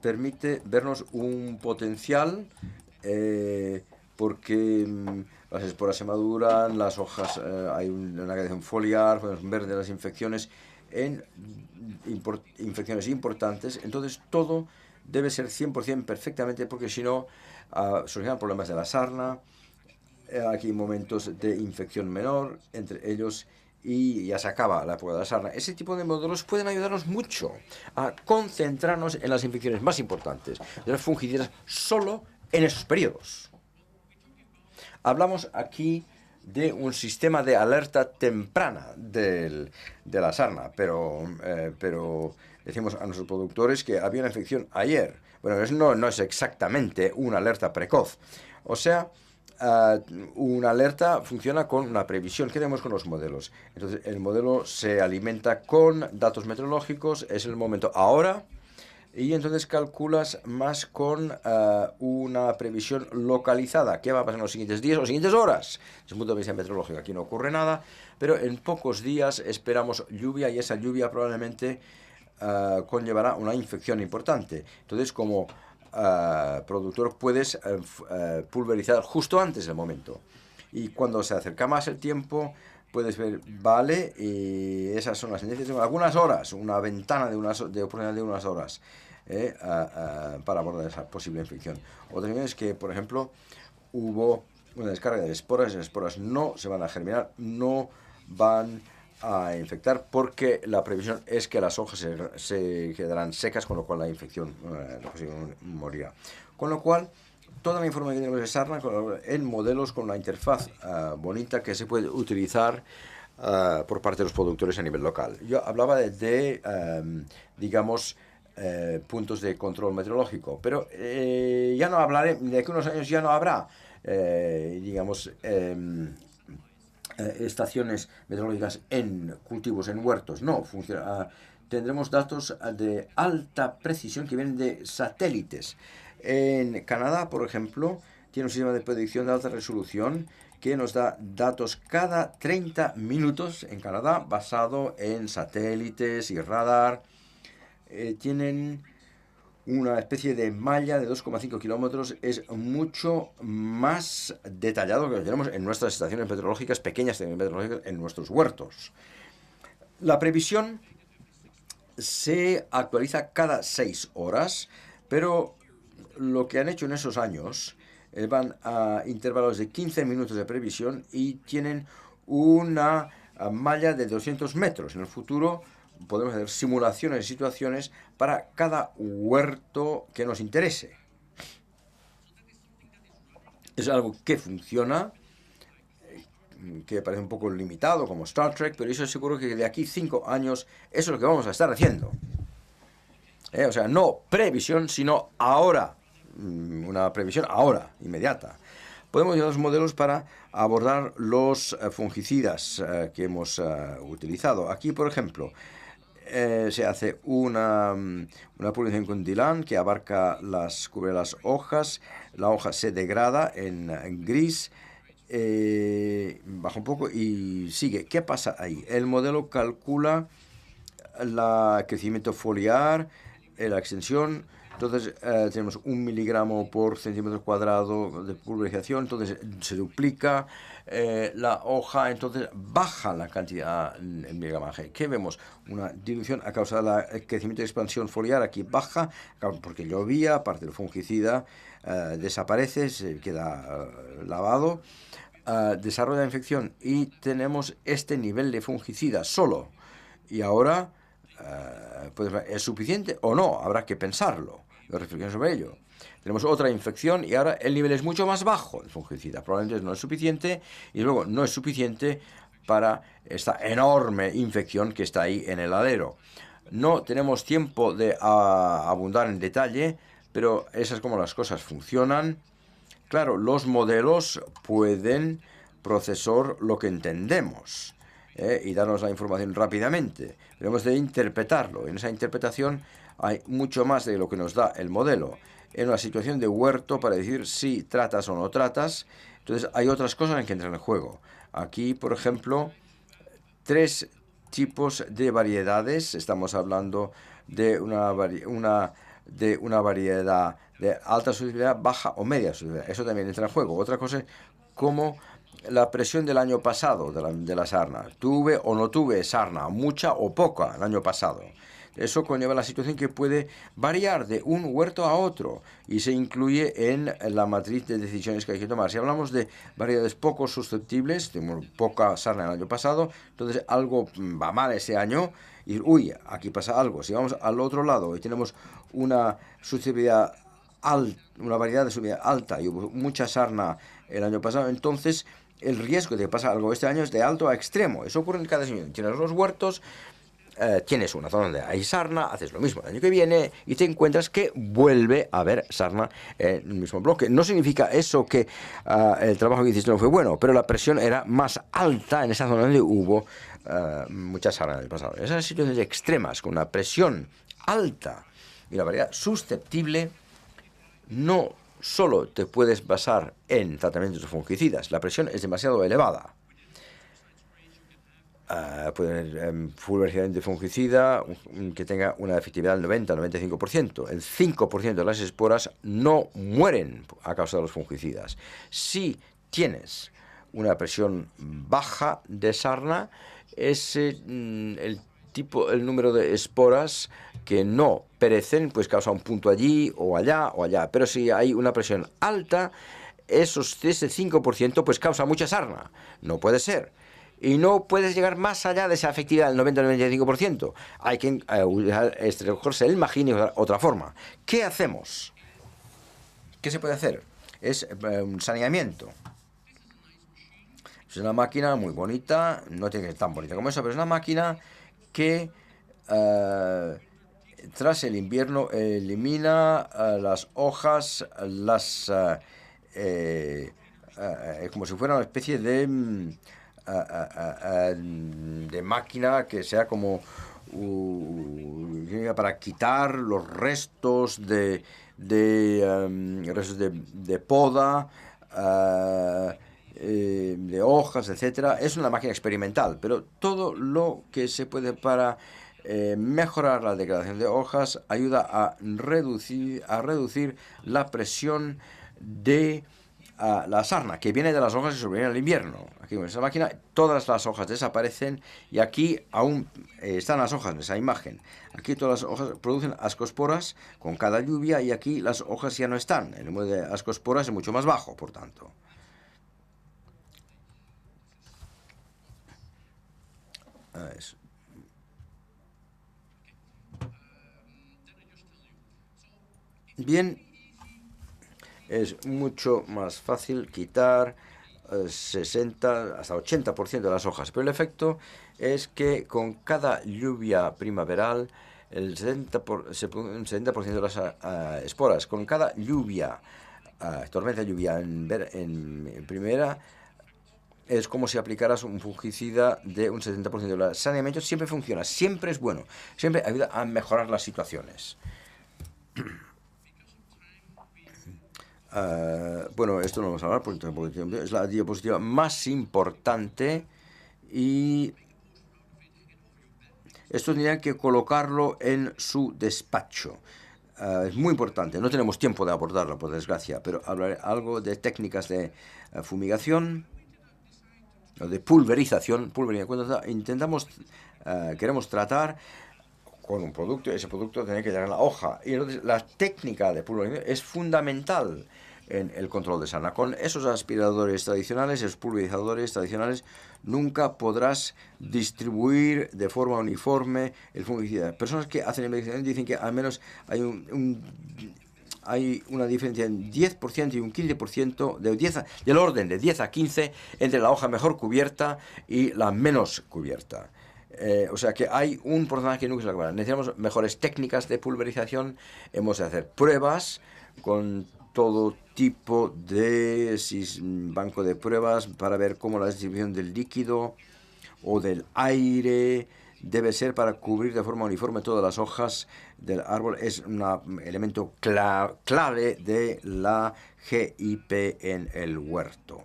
permite vernos un potencial porque las esporas se maduran, las hojas, hay una cadena foliar, podemos ver de las infecciones en infecciones importantes. Entonces todo debe ser 100% perfectamente porque si no surgen problemas de la sarna. Aquí hay momentos de infección menor entre ellos y ya se acaba la época de la sarna. Ese tipo de modelos pueden ayudarnos mucho a concentrarnos en las infecciones más importantes de las fungicidas solo en esos periodos. Hablamos aquí de un sistema de alerta temprana de la sarna, pero decimos a nuestros productores que había una infección ayer. Bueno, eso no es exactamente una alerta precoz. O sea, una alerta funciona con una previsión. ¿Qué tenemos con los modelos? Entonces, el modelo se alimenta con datos meteorológicos, es el momento ahora, y entonces calculas más con una previsión localizada. ¿Qué va a pasar en los siguientes días o siguientes horas? Desde el punto de vista meteorológico aquí no ocurre nada, pero en pocos días esperamos lluvia y esa lluvia probablemente conllevará una infección importante. Entonces, como productor puedes pulverizar justo antes del momento. Y cuando se acerca más el tiempo, puedes ver, vale, y esas son las sentencias. Tengo algunas horas, una ventana de oportunidad de unas horas para abordar esa posible infección. Otra es que, por ejemplo, hubo una descarga de esporas, y las esporas no se van a germinar, no van a infectar, porque la previsión es que las hojas se quedarán secas, con lo cual la infección morirá. Con lo cual, toda la información que tenemos de sarna en modelos con la interfaz bonita que se puede utilizar por parte de los productores a nivel local. Yo hablaba digamos, puntos de control meteorológico, pero ya no hablaré, de aquí a unos años ya no habrá, digamos, estaciones meteorológicas en cultivos, en huertos. No, tendremos datos de alta precisión que vienen de satélites. En Canadá, por ejemplo, tiene un sistema de predicción de alta resolución que nos da datos cada 30 minutos en Canadá, basado en satélites y radar. Tienen una especie de malla de 2,5 kilómetros, es mucho más detallado que lo que tenemos en nuestras estaciones meteorológicas, pequeñas estaciones meteorológicas, en nuestros huertos. La previsión se actualiza cada 6 horas, pero lo que han hecho en esos años van a intervalos de 15 minutos de previsión y tienen una malla de 200 metros. En el futuro podemos hacer simulaciones de situaciones para cada huerto que nos interese. Es algo que funciona, que parece un poco limitado, como Star Trek, pero eso seguro que de aquí 5 años eso es lo que vamos a estar haciendo. O sea, no previsión, sino ahora. Una previsión ahora, inmediata. Podemos usar los modelos para abordar los fungicidas que hemos utilizado. Aquí, por ejemplo, se hace una pulverización con Dylan que cubre las hojas. La hoja se degrada en gris, baja un poco y sigue. ¿Qué pasa ahí? El modelo calcula el crecimiento foliar, la extensión. Entonces tenemos 1 miligramo por centímetro cuadrado de pulverización, entonces se duplica la hoja, entonces baja la cantidad en miligramaje. ¿Qué vemos? Una dilución a causa del crecimiento y expansión foliar, aquí baja, porque llovía, parte del fungicida desaparece, se queda lavado, desarrolla la infección y tenemos este nivel de fungicida solo. Y ahora, ¿es suficiente o no? Habrá que pensarlo. Reflexión sobre ello. Tenemos otra infección y ahora el nivel es mucho más bajo de fungicida. Probablemente no es suficiente y luego no es suficiente para esta enorme infección que está ahí en el alero. No tenemos tiempo de abundar en detalle, pero esas es como las cosas funcionan. Claro, los modelos pueden procesar lo que entendemos y darnos la información rápidamente. Tenemos de interpretarlo. En esa interpretación hay mucho más de lo que nos da el modelo. En una situación de huerto, para decir si tratas o no tratas, entonces hay otras cosas en que entran en juego. Aquí, por ejemplo, 3 tipos de variedades. Estamos hablando de una variedad de alta susceptibilidad, baja o media susceptibilidad. Eso también entra en juego. Otra cosa es como la presión del año pasado de la sarna. ¿Tuve o no tuve sarna? ¿Mucha o poca el año pasado? Eso conlleva la situación que puede variar de un huerto a otro y se incluye en la matriz de decisiones que hay que tomar. Si hablamos de variedades poco susceptibles, tenemos poca sarna el año pasado, entonces algo va mal ese año y, uy, aquí pasa algo. Si vamos al otro lado y tenemos una susceptibilidad alta, una variedad de susceptibilidad alta y hubo mucha sarna el año pasado, entonces el riesgo de que pase algo este año es de alto a extremo. Eso ocurre en cada año. Tienes los huertos, tienes una zona donde hay sarna, haces lo mismo el año que viene y te encuentras que vuelve a haber sarna en el mismo bloque. No significa eso que el trabajo que hiciste no fue bueno, pero la presión era más alta en esa zona donde hubo mucha sarna en el pasado. Esas situaciones extremas con una presión alta y la variedad susceptible, no solo te puedes basar en tratamientos de fungicidas, la presión es demasiado elevada. Puede haber pulverización de fungicida que tenga una efectividad del 90-95%. El 5% de las esporas no mueren a causa de los fungicidas. Si tienes una presión baja de sarna, es el número de esporas que no perecen, pues causa un punto allí o allá o allá. Pero si hay una presión alta, ese 5% pues causa mucha sarna. No puede ser. Y no puedes llegar más allá de esa efectividad del 90-95%. Hay que recogerse el magín y otra forma. ¿Qué hacemos? ¿Qué se puede hacer? Es un saneamiento. Es una máquina muy bonita, no tiene que ser tan bonita como esa, pero es una máquina que tras el invierno elimina las hojas, como si fuera una especie de máquina que sea como para quitar los restos de poda, de hojas, etcétera. Es una máquina experimental, pero todo lo que se puede para mejorar la degradación de hojas ayuda a reducir la presión de la sarna, que viene de las hojas que sobreviven al invierno. Aquí con esa máquina todas las hojas desaparecen y aquí aún están las hojas en esa imagen. Aquí todas las hojas producen ascosporas con cada lluvia y aquí las hojas ya no están. El número de ascosporas es mucho más bajo, por tanto. Bien, es mucho más fácil quitar 60 hasta 80% de las hojas, pero el efecto es que con cada lluvia primaveral se produce un 70% de las esporas. Con cada lluvia, tormenta de lluvia en primavera, es como si aplicaras un fungicida de un 70%. El saneamiento siempre funciona, siempre es bueno, siempre ayuda a mejorar las situaciones. Bueno, esto no vamos a hablar porque es la diapositiva más importante y esto tendría que colocarlo en su despacho. Es muy importante, no tenemos tiempo de abordarlo, por desgracia, pero hablaré algo de técnicas de fumigación o de pulverización. Cuando queremos tratar con un producto, ese producto tiene que llegar a la hoja. Y entonces la técnica de pulverización es fundamental en el control de sarna. Con esos aspiradores tradicionales, esos pulverizadores tradicionales, nunca podrás distribuir de forma uniforme el fungicida. Personas que hacen investigación dicen que al menos hay una diferencia en 10% y un 15%, del orden de 10 a 15, entre la hoja mejor cubierta y la menos cubierta. O sea que hay un porcentaje que nunca se acaba. Necesitamos mejores técnicas de pulverización. Hemos de hacer pruebas con todo tipo de banco de pruebas para ver cómo la distribución del líquido o del aire debe ser para cubrir de forma uniforme todas las hojas del árbol. Es un elemento clave de la GIP en el huerto.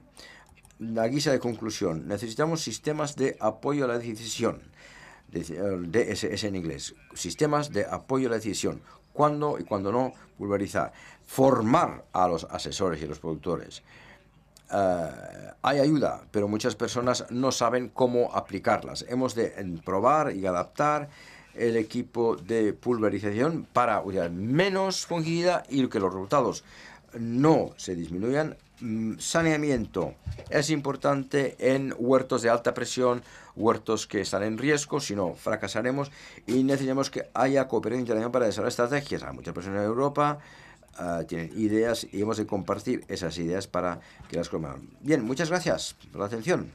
La guisa de conclusión. Necesitamos sistemas de apoyo a la decisión. DSS en inglés. Sistemas de apoyo a la decisión. Cuándo y cuándo no pulverizar. Formar a los asesores y los productores. Hay ayuda, pero muchas personas no saben cómo aplicarlas. Hemos de probar y adaptar el equipo de pulverización para usar menos fungicida y que los resultados no se disminuyan. Saneamiento es importante en huertos de alta presión, huertos que están en riesgo, si no fracasaremos, y necesitamos que haya cooperación internacional para desarrollar estrategias. Hay muchas personas en Europa tienen ideas y hemos de compartir esas ideas para que las coman. Bien, muchas gracias por la atención.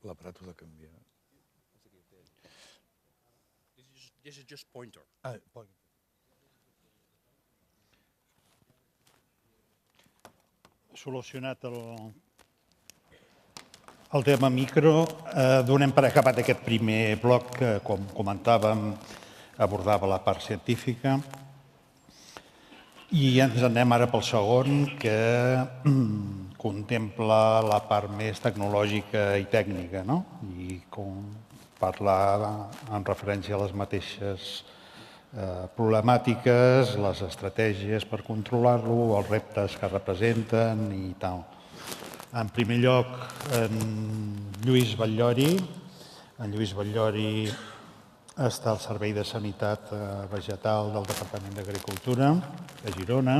L'aparato de canviar. This is just pointer. Solucionat el tema micro, donem per acabat aquest primer bloc que, com comentàvem, abordava la part científica. I ens anem ara pel segon, que contempla la part més tecnològica i tècnica, no? I parlar en referència a les mateixes problemàtiques, les estratègies per controlar-lo, els reptes que representen i tal. En primer lloc, en Lluís Batllori. En Lluís Batllori està al Servei de Sanitat Vegetal del Departament d'Agricultura de Girona.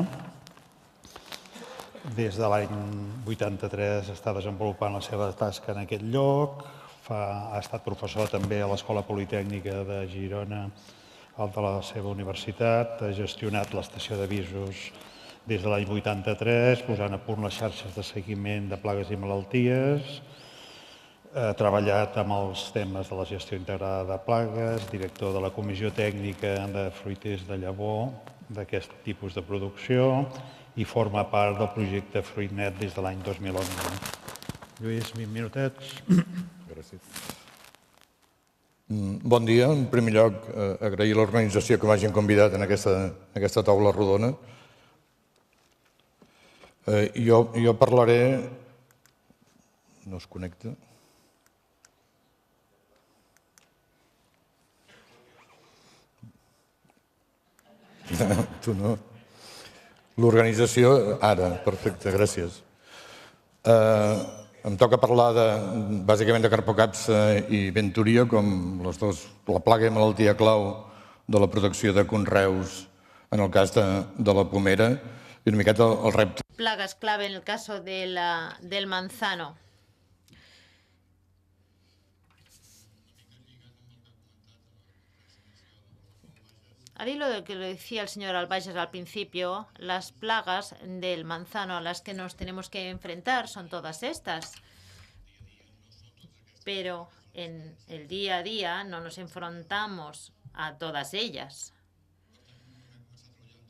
Des de l'any 83 està desenvolupant la seva tasca en aquest lloc. Ha estat professor també a l'Escola Politècnica de Girona, al de la seva universitat. Ha gestionat l'estació d'avisos des de l'any 83, posant a punt les xarxes de seguiment de plagues i malalties. Ha treballat amb els temes de la gestió integrada de plagues, director de la Comissió Tècnica de Fruiters de Llavor d'aquest tipus de producció i forma part del projecte Fruitnet des de l'any 2011. Lluís, 20 minutets. Gràcies. Bon dia. En primer lloc, agrair a l'organització que m'hagin convidat en aquesta taula rodona. Jo parlaré... No es connecta. Tu no. L'organització... Ara, perfecte, gràcies. Em toca parlar bàsicament de Carpocapsa i Venturia com les dues, la plaga i malaltia clau de la protecció de conreus en el cas de la pomera i una miqueta el repte. Plagas clave en el caso del manzano. Al hilo de lo que decía el señor Albages al principio, las plagas del manzano a las que nos tenemos que enfrentar son todas estas. Pero en el día a día no nos enfrentamos a todas ellas.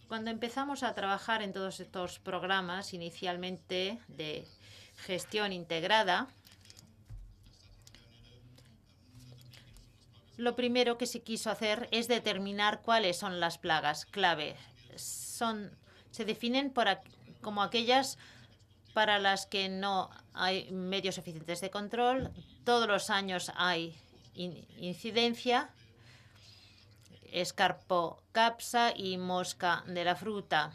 Cuando empezamos a trabajar en todos estos programas, inicialmente de gestión integrada, lo primero que se quiso hacer es determinar cuáles son las plagas clave. Se definen como aquellas para las que no hay medios eficientes de control. Todos los años hay incidencia. Carpocapsa y mosca de la fruta.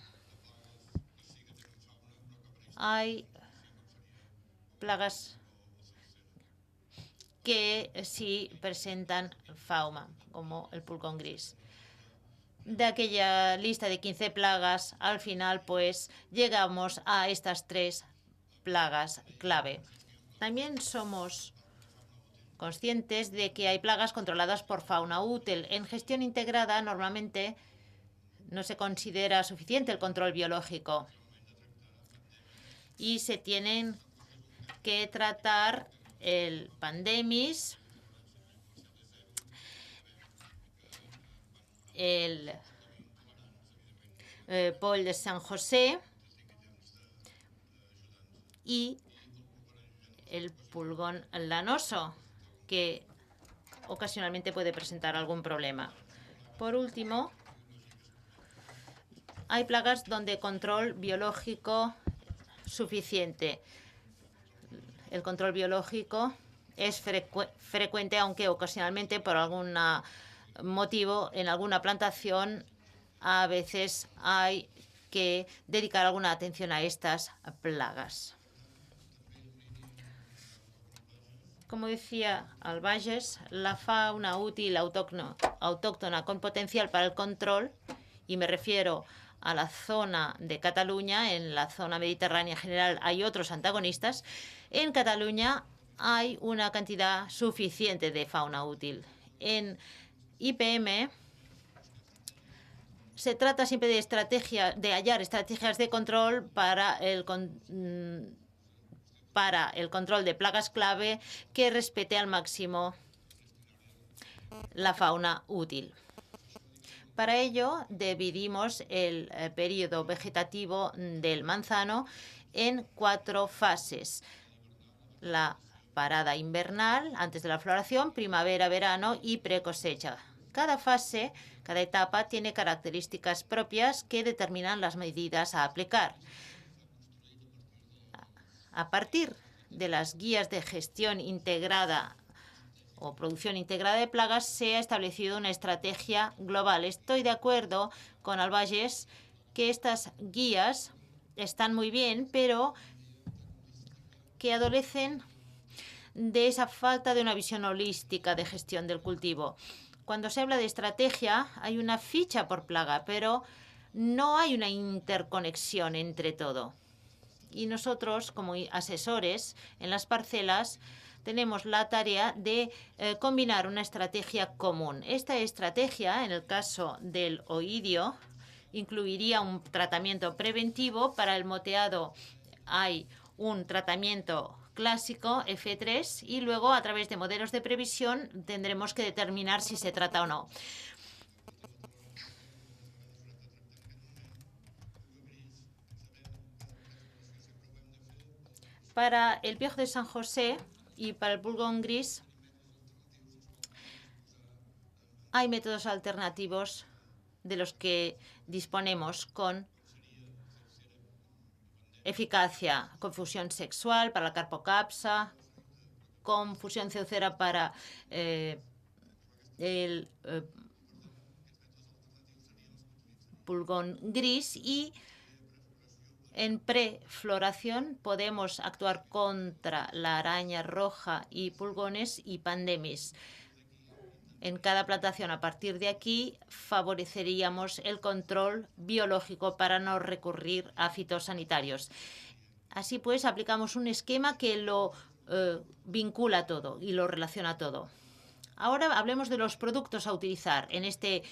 Hay plagas que sí presentan fauna, como el pulgón gris. De aquella lista de 15 plagas, al final, pues, llegamos a estas 3 plagas clave. También somos conscientes de que hay plagas controladas por fauna útil. En gestión integrada, normalmente, no se considera suficiente el control biológico y se tienen que tratar el pandemis, el Pol de San José y el pulgón lanoso, que ocasionalmente puede presentar algún problema. Por último, hay plagas donde control biológico suficiente. El control biológico es frecuente, aunque ocasionalmente por algún motivo en alguna plantación a veces hay que dedicar alguna atención a estas plagas. Como decía Albages, la fauna útil autóctona con potencial para el control, y me refiero a la zona de Cataluña, en la zona mediterránea en general hay otros antagonistas. En Cataluña hay una cantidad suficiente de fauna útil. En IPM se trata siempre de hallar estrategias de control para el control de plagas clave que respete al máximo la fauna útil. Para ello, dividimos el periodo vegetativo del manzano en 4 fases. La parada invernal, antes de la floración, primavera, verano y precosecha. Cada fase, cada etapa tiene características propias que determinan las medidas a aplicar. A partir de las guías de gestión integrada o producción integrada de plagas, se ha establecido una estrategia global. Estoy de acuerdo con Albages que estas guías están muy bien, pero que adolecen de esa falta de una visión holística de gestión del cultivo. Cuando se habla de estrategia, hay una ficha por plaga, pero no hay una interconexión entre todo. Y nosotros, como asesores en las parcelas, tenemos la tarea de combinar una estrategia común. Esta estrategia, en el caso del oidio, incluiría un tratamiento preventivo. Para el moteado hay un tratamiento clásico, F3, y luego a través de modelos de previsión tendremos que determinar si se trata o no. Para el piojo de San José y para el pulgón gris hay métodos alternativos de los que disponemos con eficacia: confusión sexual para la carpocapsa, confusión ceucera para el pulgón gris, y en prefloración podemos actuar contra la araña roja y pulgones y pandemis. En cada plantación, a partir de aquí, favoreceríamos el control biológico para no recurrir a fitosanitarios. Así pues, aplicamos un esquema que lo vincula todo y lo relaciona todo. Ahora hablemos de los productos a utilizar. En este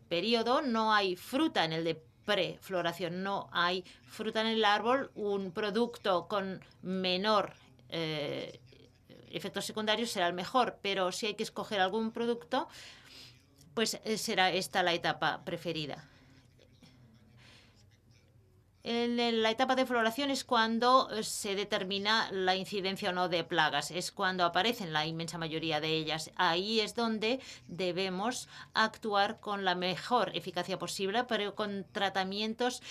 periodo no hay fruta en el de prefloración, no hay fruta en el árbol. Un producto con menor efectos secundarios será el mejor, pero si hay que escoger algún producto, pues será esta la etapa preferida. En la etapa de floración es cuando se determina la incidencia o no de plagas, es cuando aparecen la inmensa mayoría de ellas. Ahí es donde debemos actuar con la mejor eficacia posible, pero con tratamientos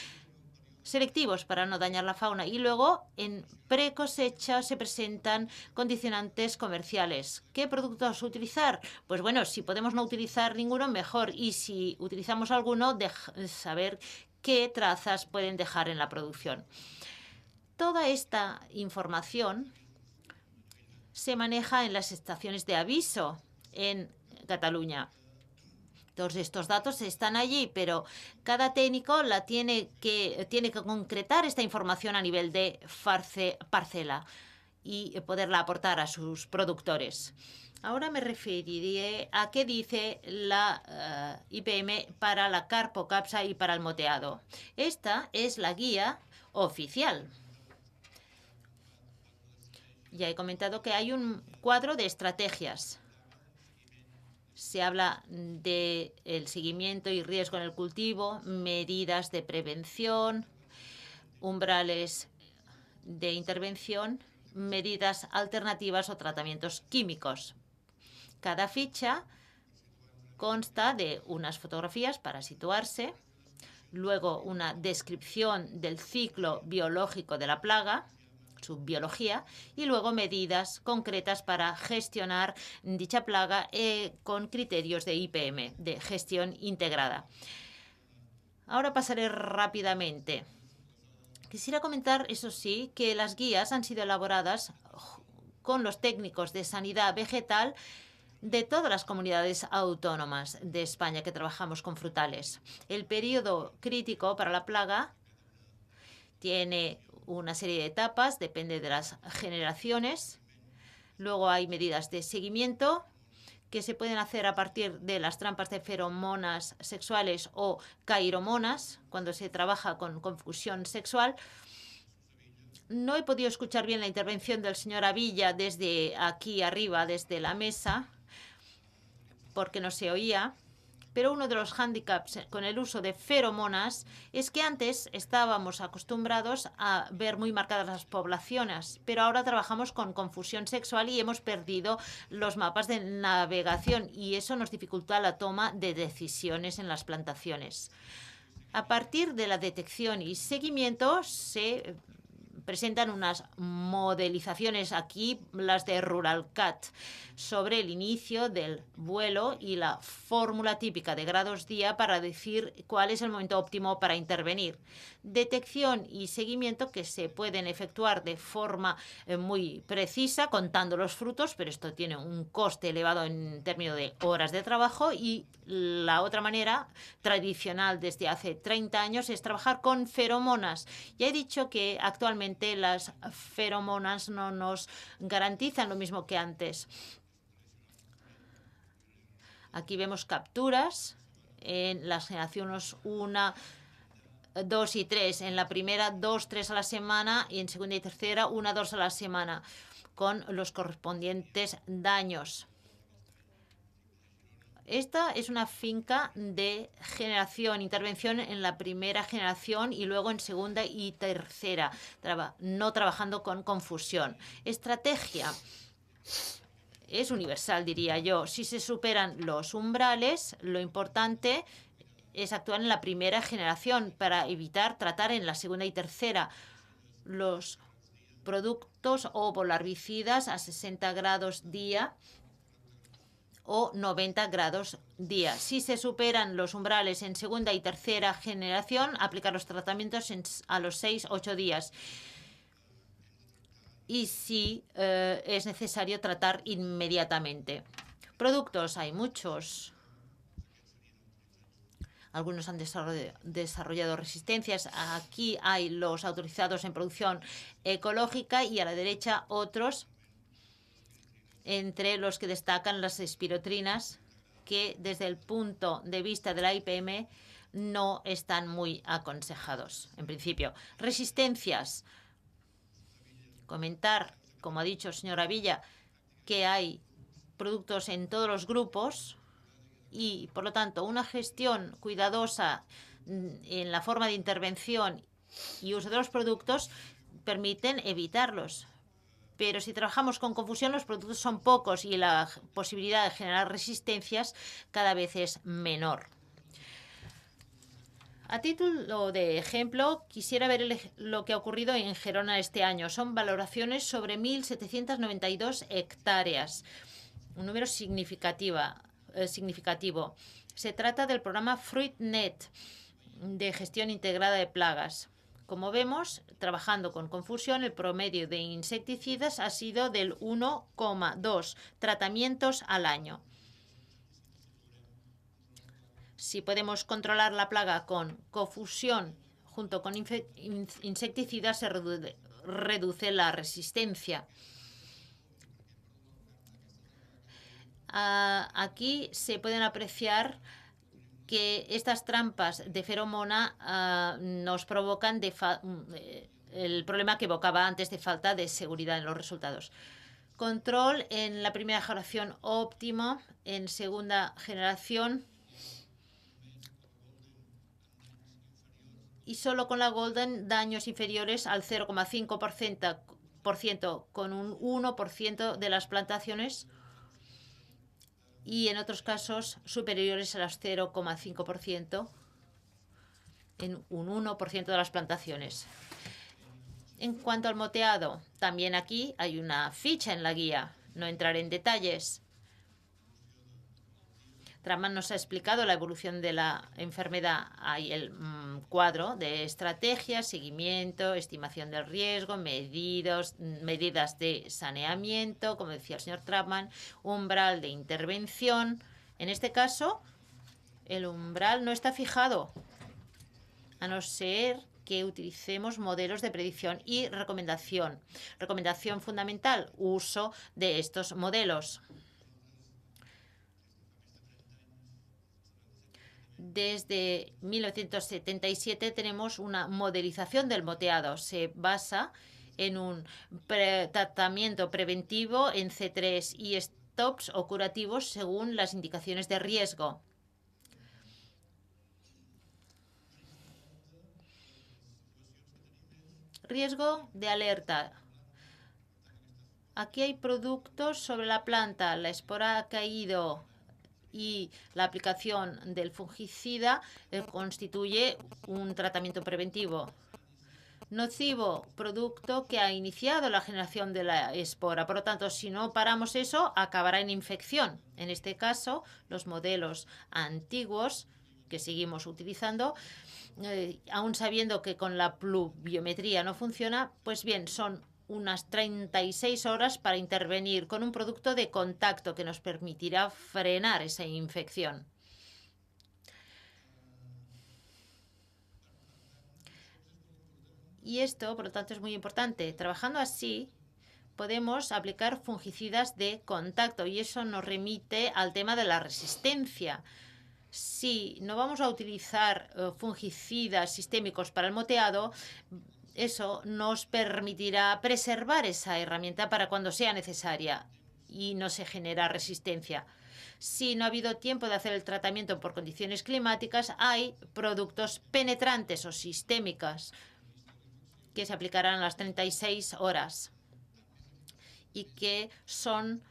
selectivos para no dañar la fauna. Y luego, en precosecha, se presentan condicionantes comerciales. ¿Qué productos utilizar? Pues bueno, si podemos no utilizar ninguno, mejor. Y si utilizamos alguno, saber qué trazas pueden dejar en la producción. Toda esta información se maneja en las estaciones de aviso en Cataluña. Todos estos datos están allí, pero cada técnico tiene que concretar esta información a nivel de parcela y poderla aportar a sus productores. Ahora me referiré a qué dice la IPM para la carpocapsa y para el moteado. Esta es la guía oficial. Ya he comentado que hay un cuadro de estrategias. Se habla del seguimiento y riesgo en el cultivo, medidas de prevención, umbrales de intervención, medidas alternativas o tratamientos químicos. Cada ficha consta de unas fotografías para situarse, luego una descripción del ciclo biológico de la plaga, su biología, y luego medidas concretas para gestionar dicha plaga con criterios de IPM, de gestión integrada. Ahora pasaré rápidamente. Quisiera comentar, eso sí, que las guías han sido elaboradas con los técnicos de sanidad vegetal de todas las comunidades autónomas de España que trabajamos con frutales. El periodo crítico para la plaga tiene una serie de etapas, depende de las generaciones. Luego hay medidas de seguimiento que se pueden hacer a partir de las trampas de feromonas sexuales o cairomonas, cuando se trabaja con confusión sexual. No he podido escuchar bien la intervención del señor Avilla desde aquí arriba, desde la mesa, porque no se oía. Pero uno de los hándicaps con el uso de feromonas es que antes estábamos acostumbrados a ver muy marcadas las poblaciones, pero ahora trabajamos con confusión sexual y hemos perdido los mapas de navegación, y eso nos dificulta la toma de decisiones en las plantaciones. A partir de la detección y seguimiento se presentan unas modelizaciones aquí, las de RuralCat, sobre el inicio del vuelo y la fórmula típica de grados día para decir cuál es el momento óptimo para intervenir. Detección y seguimiento que se pueden efectuar de forma muy precisa, contando los frutos, pero esto tiene un coste elevado en términos de horas de trabajo. Y la otra manera tradicional desde hace 30 años es trabajar con feromonas. Ya he dicho que actualmente las feromonas no nos garantizan lo mismo que antes. Aquí vemos capturas en las generaciones 1, 2 y 3. En la primera, 2, 3 a la semana, y en segunda y tercera, 1, 2 a la semana, con los correspondientes daños. Esta es una finca de intervención en la primera generación y luego en segunda y tercera, no trabajando con confusión. Estrategia. Es universal, diría yo. Si se superan los umbrales, lo importante es actuar en la primera generación para evitar tratar en la segunda y tercera. Los productos o larvicidas a 60 grados día o 90 grados día. Si se superan los umbrales en segunda y tercera generación, aplicar los tratamientos a los 6-8 días. Y si es necesario tratar inmediatamente. Productos, hay muchos. Algunos han desarrollado resistencias. Aquí hay los autorizados en producción ecológica y a la derecha otros, entre los que destacan las espirotrinas, que desde el punto de vista de la IPM no están muy aconsejados en principio. Resistencias. Comentar, como ha dicho el señor Avilla, que hay productos en todos los grupos y, por lo tanto, una gestión cuidadosa en la forma de intervención y uso de los productos permiten evitarlos. Pero si trabajamos con confusión, los productos son pocos y la posibilidad de generar resistencias cada vez es menor. A título de ejemplo, quisiera ver lo que ha ocurrido en Gerona este año. Son valoraciones sobre 1.792 hectáreas, un número significativo. Se trata del programa FruitNet de gestión integrada de plagas. Como vemos, trabajando con confusión, el promedio de insecticidas ha sido del 1,2 tratamientos al año. Si podemos controlar la plaga con confusión junto con insecticidas, se reduce la resistencia. Aquí se pueden apreciar que estas trampas de feromona nos provocan el problema que evocaba antes de falta de seguridad en los resultados. Control en la primera generación óptimo, en segunda generación. Y solo con la Golden daños inferiores al 0,5% con un 1% de las plantaciones y en otros casos superiores a las 0,5% en un 1% de las plantaciones. En cuanto al moteado, también aquí hay una ficha en la guía. No entraré en detalles. Traman nos ha explicado la evolución de la enfermedad. Hay el cuadro de estrategia, seguimiento, estimación del riesgo, medidas de saneamiento, como decía el señor Trapman, umbral de intervención. En este caso, el umbral no está fijado, a no ser que utilicemos modelos de predicción y recomendación. Recomendación fundamental, uso de estos modelos. Desde 1977 tenemos una modelización del moteado. Se basa en un tratamiento preventivo en C3 y stops o curativos según las indicaciones de riesgo. Riesgo de alerta. Aquí hay productos sobre la planta. La espora ha caído y la aplicación del fungicida constituye un tratamiento preventivo. nocivo producto que ha iniciado la generación de la espora. Por lo tanto, si no paramos eso, acabará en infección. En este caso, los modelos antiguos que seguimos utilizando, aún sabiendo que con la pluviometría no funciona, pues bien, son unas 36 horas para intervenir con un producto de contacto que nos permitirá frenar esa infección. Y esto, por lo tanto, es muy importante. Trabajando así, podemos aplicar fungicidas de contacto y eso nos remite al tema de la resistencia. Si no vamos a utilizar fungicidas sistémicos para el moteado, eso nos permitirá preservar esa herramienta para cuando sea necesaria y no se genera resistencia. Si no ha habido tiempo de hacer el tratamiento por condiciones climáticas, hay productos penetrantes o sistémicas que se aplicarán a las 36 horas y que son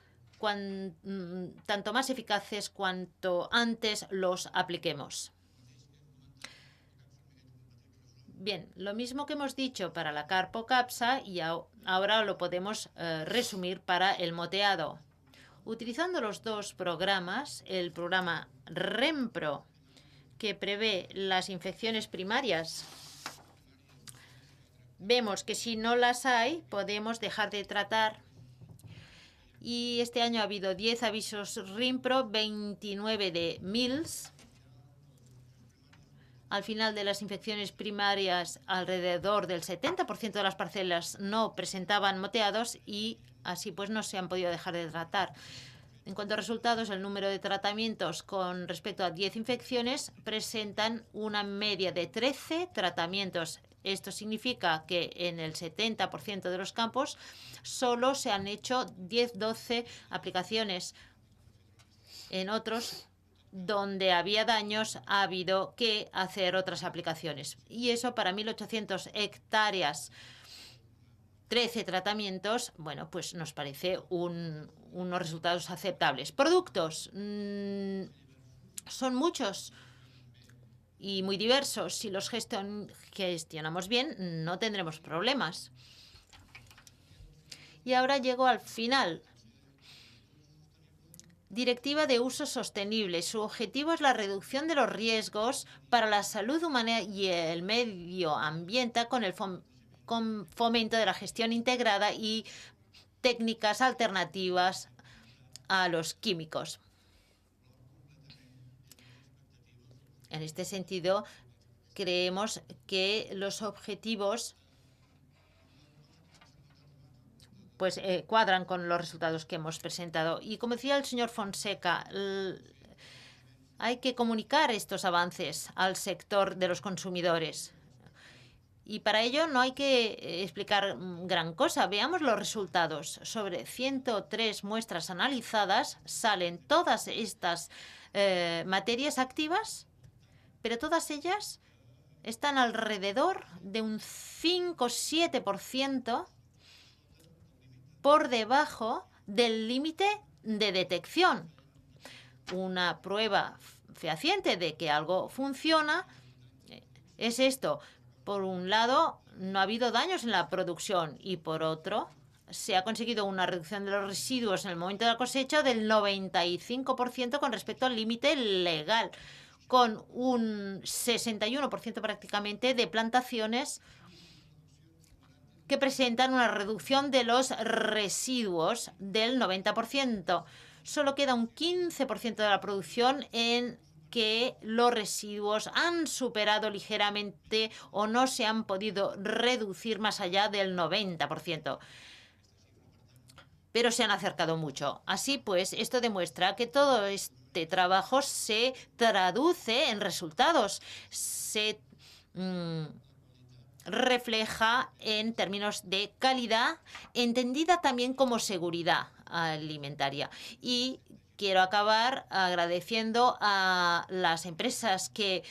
tanto más eficaces cuanto antes los apliquemos. Bien, lo mismo que hemos dicho para la carpocapsa y ahora lo podemos resumir para el moteado. Utilizando los dos programas, el programa REMPRO, que prevé las infecciones primarias, vemos que si no las hay, podemos dejar de tratar. Y este año ha habido 10 avisos RIMPRO, 29 de MILS. Al final de las infecciones primarias, alrededor del 70% de las parcelas no presentaban moteados y así pues no se han podido dejar de tratar. En cuanto a resultados, el número de tratamientos con respecto a 10 infecciones presentan una media de 13 tratamientos. Esto significa que en el 70% de los campos solo se han hecho 10-12 aplicaciones. En otros, donde había daños, ha habido que hacer otras aplicaciones. Y eso para 1.800 hectáreas, 13 tratamientos, bueno, pues nos parece unos resultados aceptables. Productos, son muchos y muy diversos. Si los gestionamos bien, no tendremos problemas. Y ahora llego al final. Directiva de uso sostenible. Su objetivo es la reducción de los riesgos para la salud humana y el medio ambiente con el fomento de la gestión integrada y técnicas alternativas a los químicos. En este sentido, creemos que los objetivos pues cuadran con los resultados que hemos presentado. Y como decía el señor Fonseca, hay que comunicar estos avances al sector de los consumidores. Y para ello no hay que explicar gran cosa. Veamos los resultados. Sobre 103 muestras analizadas salen todas estas materias activas, pero todas ellas están alrededor de un 5-7% por debajo del límite de detección. Una prueba fehaciente de que algo funciona es esto. Por un lado, no ha habido daños en la producción y por otro, se ha conseguido una reducción de los residuos en el momento de la cosecha del 95% con respecto al límite legal, con un 61% prácticamente de plantaciones que presentan una reducción de los residuos del 90%. Solo queda un 15% de la producción en que los residuos han superado ligeramente o no se han podido reducir más allá del 90%. Pero se han acercado mucho. Así pues, esto demuestra que todo este trabajo se traduce en resultados. Se refleja en términos de calidad, entendida también como seguridad alimentaria. Y quiero acabar agradeciendo a las empresas que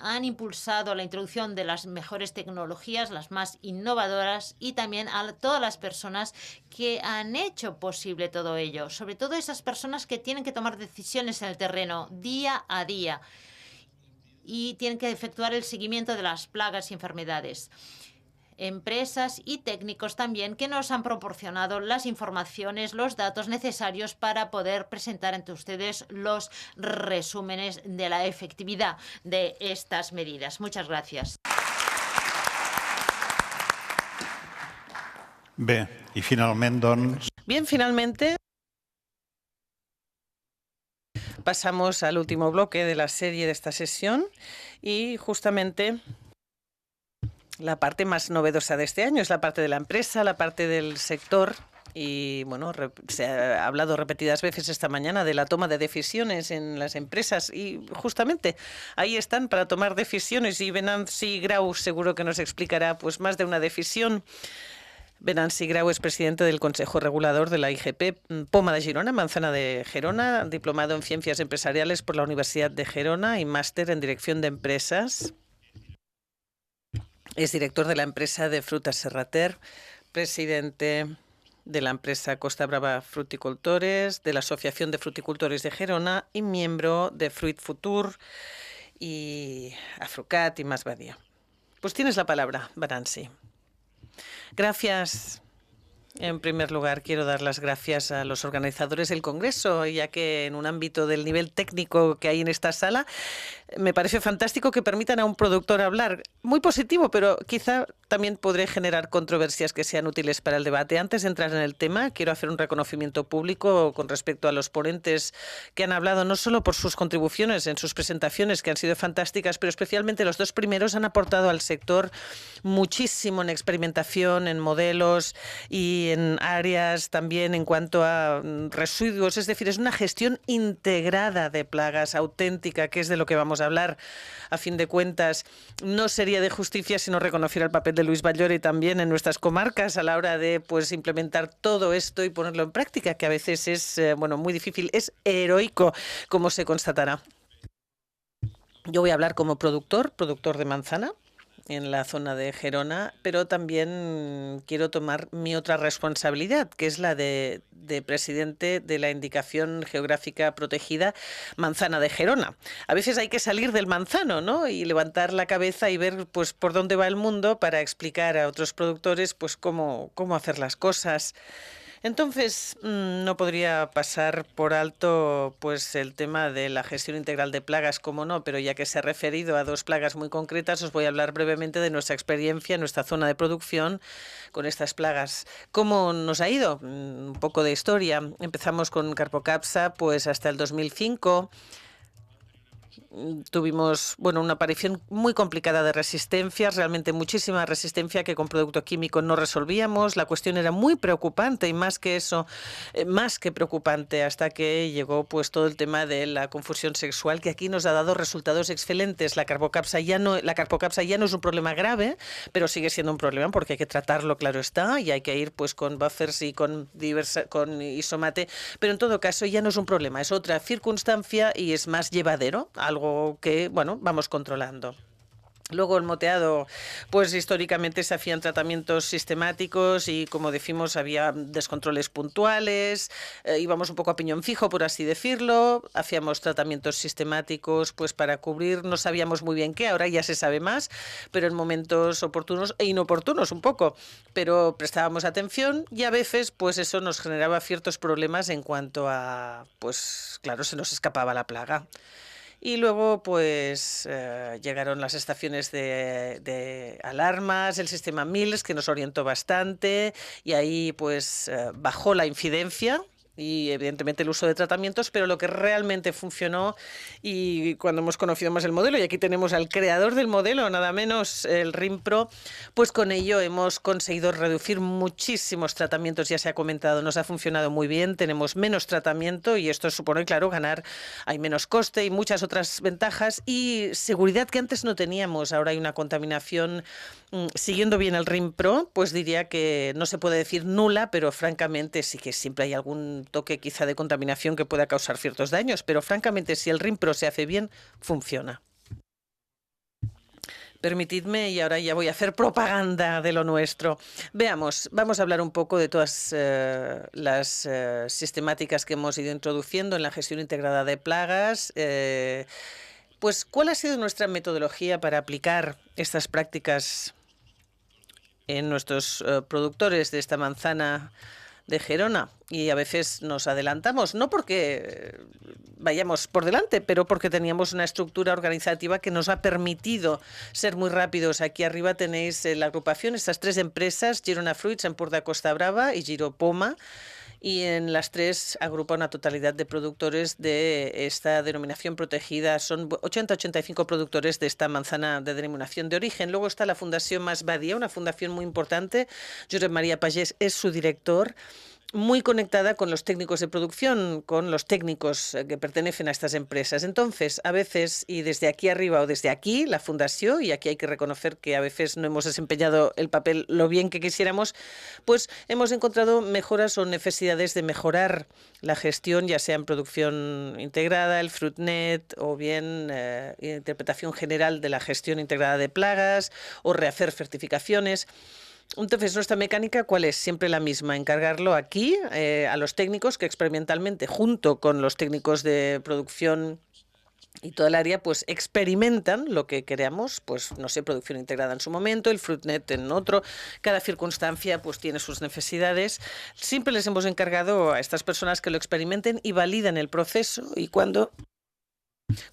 han impulsado la introducción de las mejores tecnologías, las más innovadoras, y también a todas las personas que han hecho posible todo ello, sobre todo esas personas que tienen que tomar decisiones en el terreno día a día y tienen que efectuar el seguimiento de las plagas y enfermedades. empresas y técnicos también que nos han proporcionado las informaciones, los datos necesarios para poder presentar ante ustedes los resúmenes de la efectividad de estas medidas. Muchas gracias. Bé, i finalment, doncs... Bien, finalmente pasamos al último bloque de la serie de esta sesión y justamente la parte más novedosa de este año es la parte de la empresa, la parte del sector. Y bueno, se ha hablado repetidas veces esta mañana de la toma de decisiones en las empresas y justamente ahí están para tomar decisiones y Venanci Grau seguro que nos explicará pues más de una decisión. Venanci Grau es presidente del Consejo Regulador de la IGP Poma de Girona, Manzana de Gerona, diplomado en Ciencias Empresariales por la Universidad de Gerona y máster en Dirección de Empresas. Es director de la empresa de frutas Serrater, presidente de la empresa Costa Brava Fruticultores, de la Asociación de Fruticultores de Gerona y miembro de Fruit Futur y Afrucat y Más Badia. Pues tienes la palabra, Venanci. Gracias. En primer lugar, quiero dar las gracias a los organizadores del Congreso, ya que en un ámbito del nivel técnico que hay en esta sala, me parece fantástico que permitan a un productor hablar. Muy positivo, pero quizá también podré generar controversias que sean útiles para el debate. Antes de entrar en el tema, quiero hacer un reconocimiento público con respecto a los ponentes que han hablado, no solo por sus contribuciones en sus presentaciones, que han sido fantásticas, pero especialmente los dos primeros han aportado al sector muchísimo en experimentación, en modelos y en áreas también en cuanto a residuos. Es decir, es una gestión integrada de plagas auténtica, que es de lo que vamos a hablar. A fin de cuentas, no sería de justicia si no reconociera el papel de Luis Batllori también en nuestras comarcas a la hora de pues implementar todo esto y ponerlo en práctica, que a veces es bueno, muy difícil, es heroico, como se constatará. Yo voy a hablar como productor de manzana en la zona de Gerona, pero también quiero tomar mi otra responsabilidad, que es la de presidente de la indicación geográfica protegida Manzana de Gerona. A veces hay que salir del manzano, ¿no? Y levantar la cabeza y ver pues por dónde va el mundo para explicar a otros productores pues cómo hacer las cosas. Entonces, no podría pasar por alto pues el tema de la gestión integral de plagas, como no, pero ya que se ha referido a dos plagas muy concretas, os voy a hablar brevemente de nuestra experiencia en nuestra zona de producción con estas plagas. ¿Cómo nos ha ido? Un poco de historia. Empezamos con Carpocapsa pues hasta el 2005. Tuvimos una aparición muy complicada de resistencias, realmente muchísima resistencia que con producto químico no resolvíamos. La cuestión era muy preocupante y más que eso, más que preocupante, hasta que llegó pues todo el tema de la confusión sexual, que aquí nos ha dado resultados excelentes. La carpocapsa ya no es un problema grave, pero sigue siendo un problema porque hay que tratarlo, claro está, y hay que ir pues con buffers y con isomate, pero en todo caso ya no es un problema, es otra circunstancia y es más llevadero, algo que, vamos controlando. Luego el moteado, pues históricamente se hacían tratamientos sistemáticos y, como decimos, había descontroles puntuales, íbamos un poco a piñón fijo, por así decirlo, hacíamos tratamientos sistemáticos pues para cubrir, no sabíamos muy bien qué, ahora ya se sabe más, pero en momentos oportunos e inoportunos un poco, pero prestábamos atención y a veces pues eso nos generaba ciertos problemas en cuanto a, pues claro, se nos escapaba la plaga. Y luego, pues, llegaron las estaciones de alarmas, el sistema MILS, que nos orientó bastante, y ahí, pues, bajó la incidencia y, evidentemente, el uso de tratamientos, pero lo que realmente funcionó, y cuando hemos conocido más el modelo, y aquí tenemos al creador del modelo, nada menos, el RIMPRO, pues con ello hemos conseguido reducir muchísimos tratamientos, ya se ha comentado, nos ha funcionado muy bien, tenemos menos tratamiento y esto supone, claro, ganar, hay menos coste y muchas otras ventajas y seguridad que antes no teníamos. Ahora hay una contaminación, siguiendo bien el RIMPRO, pues diría que no se puede decir nula, pero francamente sí que siempre hay algún toque quizá de contaminación que pueda causar ciertos daños, pero francamente si el RIMPRO se hace bien, funciona. Permitidme, y ahora ya voy a hacer propaganda de lo nuestro. Veamos, vamos a hablar un poco de todas las sistemáticas que hemos ido introduciendo en la gestión integrada de plagas. Pues, ¿cuál ha sido nuestra metodología para aplicar estas prácticas en nuestros productores de esta manzana de Gerona, y a veces nos adelantamos, no porque vayamos por delante, pero porque teníamos una estructura organizativa que nos ha permitido ser muy rápidos. Aquí arriba tenéis la agrupación, estas 3 empresas, Girona Fruits, Empordà Costa Brava y Giro Poma, y en las 3 agrupa una totalidad de productores de esta denominación protegida. Son 80-85 productores de esta manzana de denominación de origen. Luego está la Fundación Mas Badia, una fundación muy importante. Josep María Pagés es su director, muy conectada con los técnicos de producción, con los técnicos que pertenecen a estas empresas. Entonces, a veces, y desde aquí arriba o desde aquí, la fundación, y aquí hay que reconocer que a veces no hemos desempeñado el papel lo bien que quisiéramos, pues hemos encontrado mejoras o necesidades de mejorar la gestión, ya sea en producción integrada, el FruitNet, o bien interpretación general de la gestión integrada de plagas, o rehacer certificaciones. Entonces, nuestra mecánica, ¿cuál es? Siempre la misma, encargarlo aquí a los técnicos que experimentalmente, junto con los técnicos de producción y todo el área, pues experimentan lo que queramos, pues no sé, producción integrada en su momento, el FruitNet en otro, cada circunstancia pues tiene sus necesidades. Siempre les hemos encargado a estas personas que lo experimenten y validen el proceso, y cuando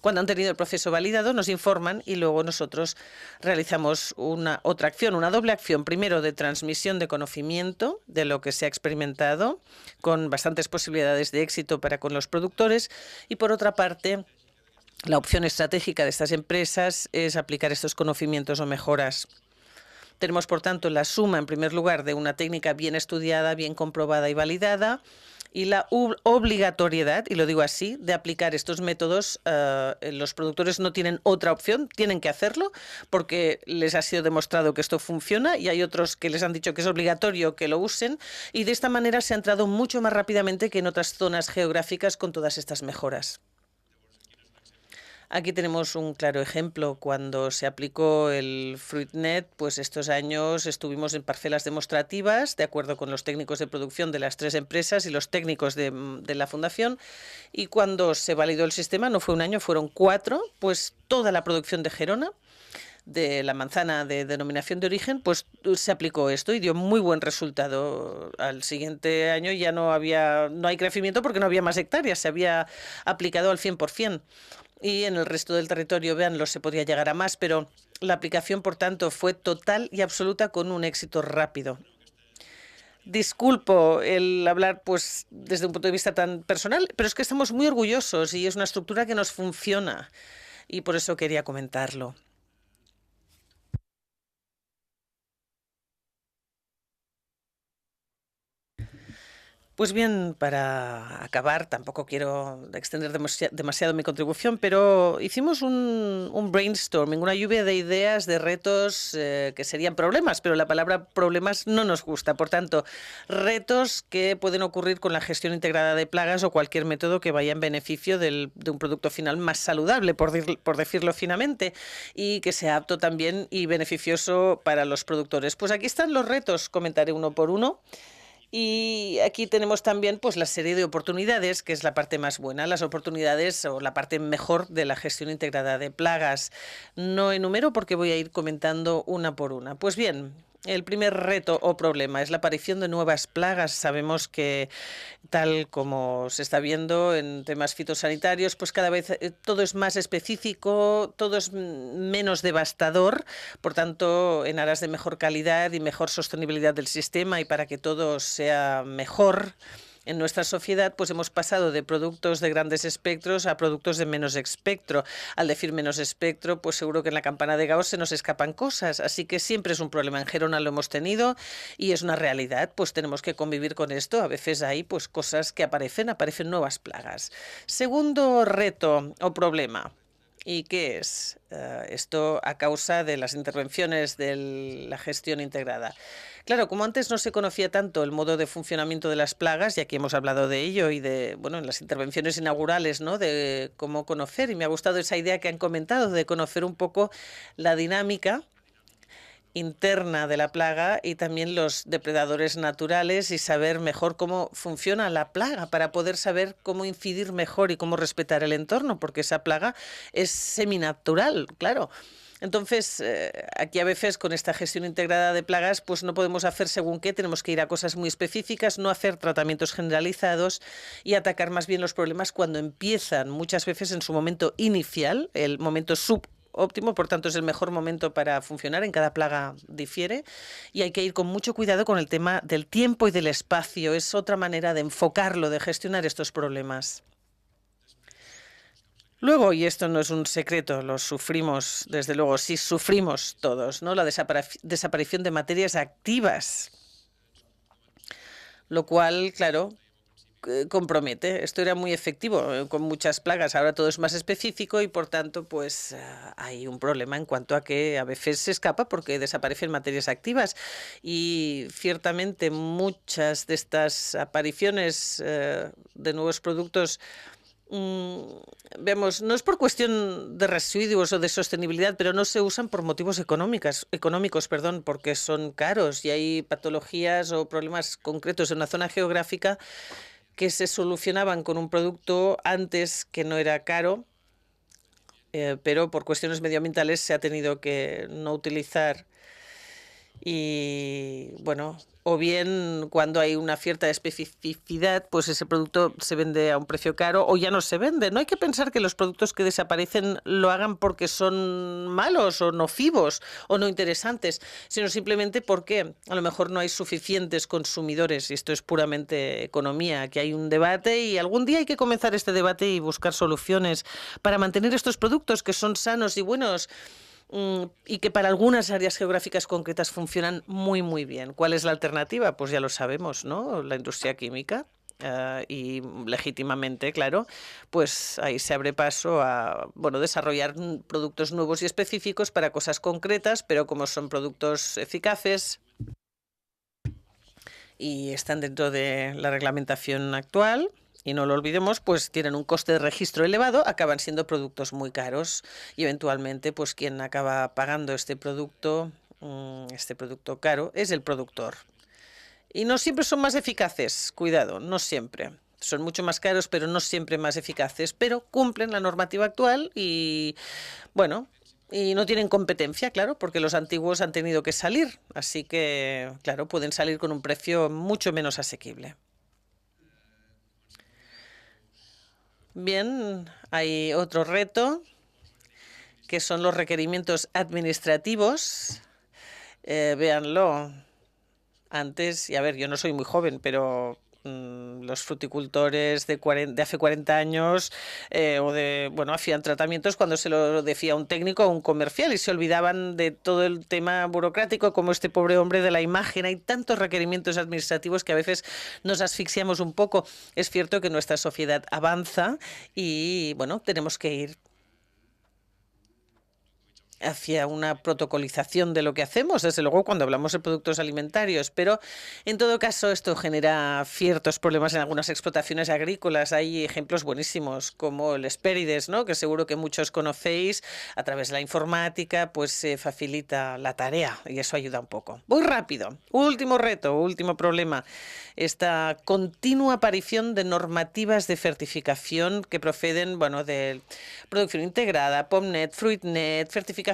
han tenido el proceso validado, nos informan y luego nosotros realizamos una otra acción, una doble acción. Primero, de transmisión de conocimiento de lo que se ha experimentado, con bastantes posibilidades de éxito para con los productores. Y por otra parte, la opción estratégica de estas empresas es aplicar estos conocimientos o mejoras. Tenemos, por tanto, la suma, en primer lugar, de una técnica bien estudiada, bien comprobada y validada, y la obligatoriedad, y lo digo así, de aplicar estos métodos. Los productores no tienen otra opción, tienen que hacerlo porque les ha sido demostrado que esto funciona, y hay otros que les han dicho que es obligatorio que lo usen, y de esta manera se ha entrado mucho más rápidamente que en otras zonas geográficas con todas estas mejoras. Aquí tenemos un claro ejemplo. Cuando se aplicó el FruitNet, pues estos años estuvimos en parcelas demostrativas, de acuerdo con los técnicos de producción de las 3 empresas y los técnicos de la fundación, y cuando se validó el sistema, no fue un año, fueron 4, pues toda la producción de Gerona, de la manzana de denominación de origen, pues se aplicó esto y dio muy buen resultado. Al siguiente año ya no hay crecimiento porque no había más hectáreas, se había aplicado al 100%. Y en el resto del territorio, véanlo, se podía llegar a más, pero la aplicación, por tanto, fue total y absoluta, con un éxito rápido. Disculpo el hablar pues desde un punto de vista tan personal, pero es que estamos muy orgullosos y es una estructura que nos funciona, y por eso quería comentarlo. Pues bien, para acabar, tampoco quiero extender demasiado mi contribución, pero hicimos un brainstorming, una lluvia de ideas, de retos que serían problemas, pero la palabra problemas no nos gusta. Por tanto, retos que pueden ocurrir con la gestión integrada de plagas o cualquier método que vaya en beneficio de un producto final más saludable, por decirlo finamente, y que sea apto también y beneficioso para los productores. Pues aquí están los retos, comentaré uno por uno. Y aquí tenemos también pues la serie de oportunidades, que es la parte más buena, las oportunidades o la parte mejor de la gestión integrada de plagas. No enumero porque voy a ir comentando una por una. Pues bien, el primer reto o problema es la aparición de nuevas plagas. Sabemos que, tal como se está viendo en temas fitosanitarios, pues cada vez todo es más específico, todo es menos devastador. Por tanto, en aras de mejor calidad y mejor sostenibilidad del sistema, y para que todo sea mejor en nuestra sociedad, pues hemos pasado de productos de grandes espectros a productos de menos espectro. Al decir menos espectro, pues seguro que en la campana de Gauss se nos escapan cosas, así que siempre es un problema. En Gerona lo hemos tenido y es una realidad, pues tenemos que convivir con esto. A veces hay pues cosas que aparecen nuevas plagas. Segundo reto o problema. ¿Y qué es? Esto a causa de las intervenciones de la gestión integrada. Claro, como antes no se conocía tanto el modo de funcionamiento de las plagas, y aquí hemos hablado de ello y de, bueno, en las intervenciones inaugurales, ¿no?, de cómo conocer, y me ha gustado esa idea que han comentado de conocer un poco la dinámica interna de la plaga y también los depredadores naturales, y saber mejor cómo funciona la plaga para poder saber cómo incidir mejor y cómo respetar el entorno, porque esa plaga es seminatural, claro. Entonces, aquí a veces con esta gestión integrada de plagas, pues no podemos hacer según qué, tenemos que ir a cosas muy específicas, no hacer tratamientos generalizados y atacar más bien los problemas cuando empiezan, muchas veces en su momento inicial, el momento subóptimo, por tanto es el mejor momento para funcionar, en cada plaga difiere, y hay que ir con mucho cuidado con el tema del tiempo y del espacio, es otra manera de enfocarlo, de gestionar estos problemas. Luego, y esto no es un secreto, lo sufrimos, desde luego, sí sufrimos todos, ¿no? La desaparición de materias activas, lo cual, claro, compromete. Esto era muy efectivo con muchas plagas, ahora todo es más específico y, por tanto, pues hay un problema en cuanto a que a veces se escapa porque desaparecen materias activas y ciertamente muchas de estas apariciones de nuevos productos vemos, no es por cuestión de residuos o de sostenibilidad, pero no se usan por motivos económicos, perdón, porque son caros y hay patologías o problemas concretos en una zona geográfica que se solucionaban con un producto antes que no era caro, pero por cuestiones medioambientales se ha tenido que no utilizar. Y bueno, o bien cuando hay una cierta especificidad, pues ese producto se vende a un precio caro o ya no se vende. No hay que pensar que los productos que desaparecen lo hagan porque son malos o nocivos o no interesantes, sino simplemente porque a lo mejor no hay suficientes consumidores y esto es puramente economía, que hay un debate y algún día hay que comenzar este debate y buscar soluciones para mantener estos productos que son sanos y buenos y que para algunas áreas geográficas concretas funcionan muy bien. ¿Cuál es la alternativa? Pues ya lo sabemos, ¿no? La industria química. Y legítimamente, claro, pues ahí se abre paso a desarrollar productos nuevos y específicos para cosas concretas, pero como son productos eficaces y están dentro de la reglamentación actual, y no lo olvidemos, pues tienen un coste de registro elevado, acaban siendo productos muy caros y eventualmente pues quien acaba pagando este producto caro es el productor. Y no siempre son más eficaces, cuidado, no siempre. Son mucho más caros, pero no siempre más eficaces, pero cumplen la normativa actual y bueno, y no tienen competencia, claro, porque los antiguos han tenido que salir, así que claro, pueden salir con un precio mucho menos asequible. Bien, hay otro reto, que son los requerimientos administrativos. Véanlo. Antes, y a ver, yo no soy muy joven, pero los fruticultores de hace 40 años hacían tratamientos cuando se lo decía un técnico o un comercial y se olvidaban de todo el tema burocrático, como este pobre hombre de la imagen. Hay tantos requerimientos administrativos que a veces nos asfixiamos un poco. Es cierto que nuestra sociedad avanza y, bueno, tenemos que ir hacia una protocolización de lo que hacemos, desde luego cuando hablamos de productos alimentarios, pero en todo caso esto genera ciertos problemas en algunas explotaciones agrícolas. Hay ejemplos buenísimos como el Hesperides, ¿no?, que seguro que muchos conocéis. A través de la informática pues se facilita la tarea y eso ayuda un poco. Voy rápido. Último reto, último problema. Esta continua aparición de normativas de certificación que proceden, de producción integrada, POMNet, FruitNet, certificaciones,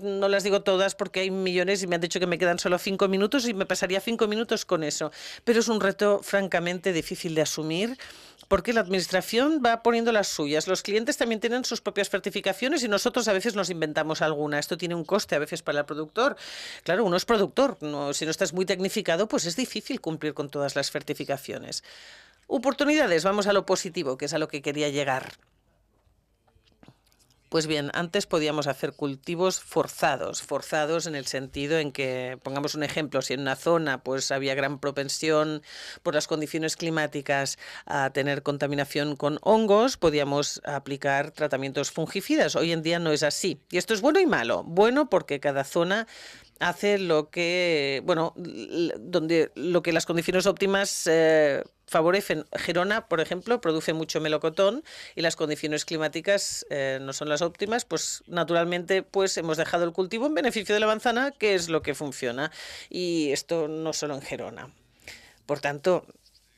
no las digo todas porque hay millones y me han dicho que me quedan solo 5 minutos y me pasaría 5 minutos con eso. Pero es un reto francamente difícil de asumir porque la administración va poniendo las suyas. Los clientes también tienen sus propias certificaciones y nosotros a veces nos inventamos alguna. Esto tiene un coste a veces para el productor. Claro, uno es productor. Si no estás muy tecnificado, pues es difícil cumplir con todas las certificaciones. Oportunidades, vamos a lo positivo, que es a lo que quería llegar. Pues bien, antes podíamos hacer cultivos forzados en el sentido en que, pongamos un ejemplo, si en una zona pues había gran propensión por las condiciones climáticas a tener contaminación con hongos, podíamos aplicar tratamientos fungicidas. Hoy en día no es así. Y esto es bueno y malo. Bueno porque cada zona hace lo que, donde lo que las condiciones óptimas favorecen. Gerona, por ejemplo, produce mucho melocotón y las condiciones climáticas no son las óptimas, pues naturalmente pues hemos dejado el cultivo en beneficio de la manzana, que es lo que funciona. Y esto no solo en Gerona. Por tanto,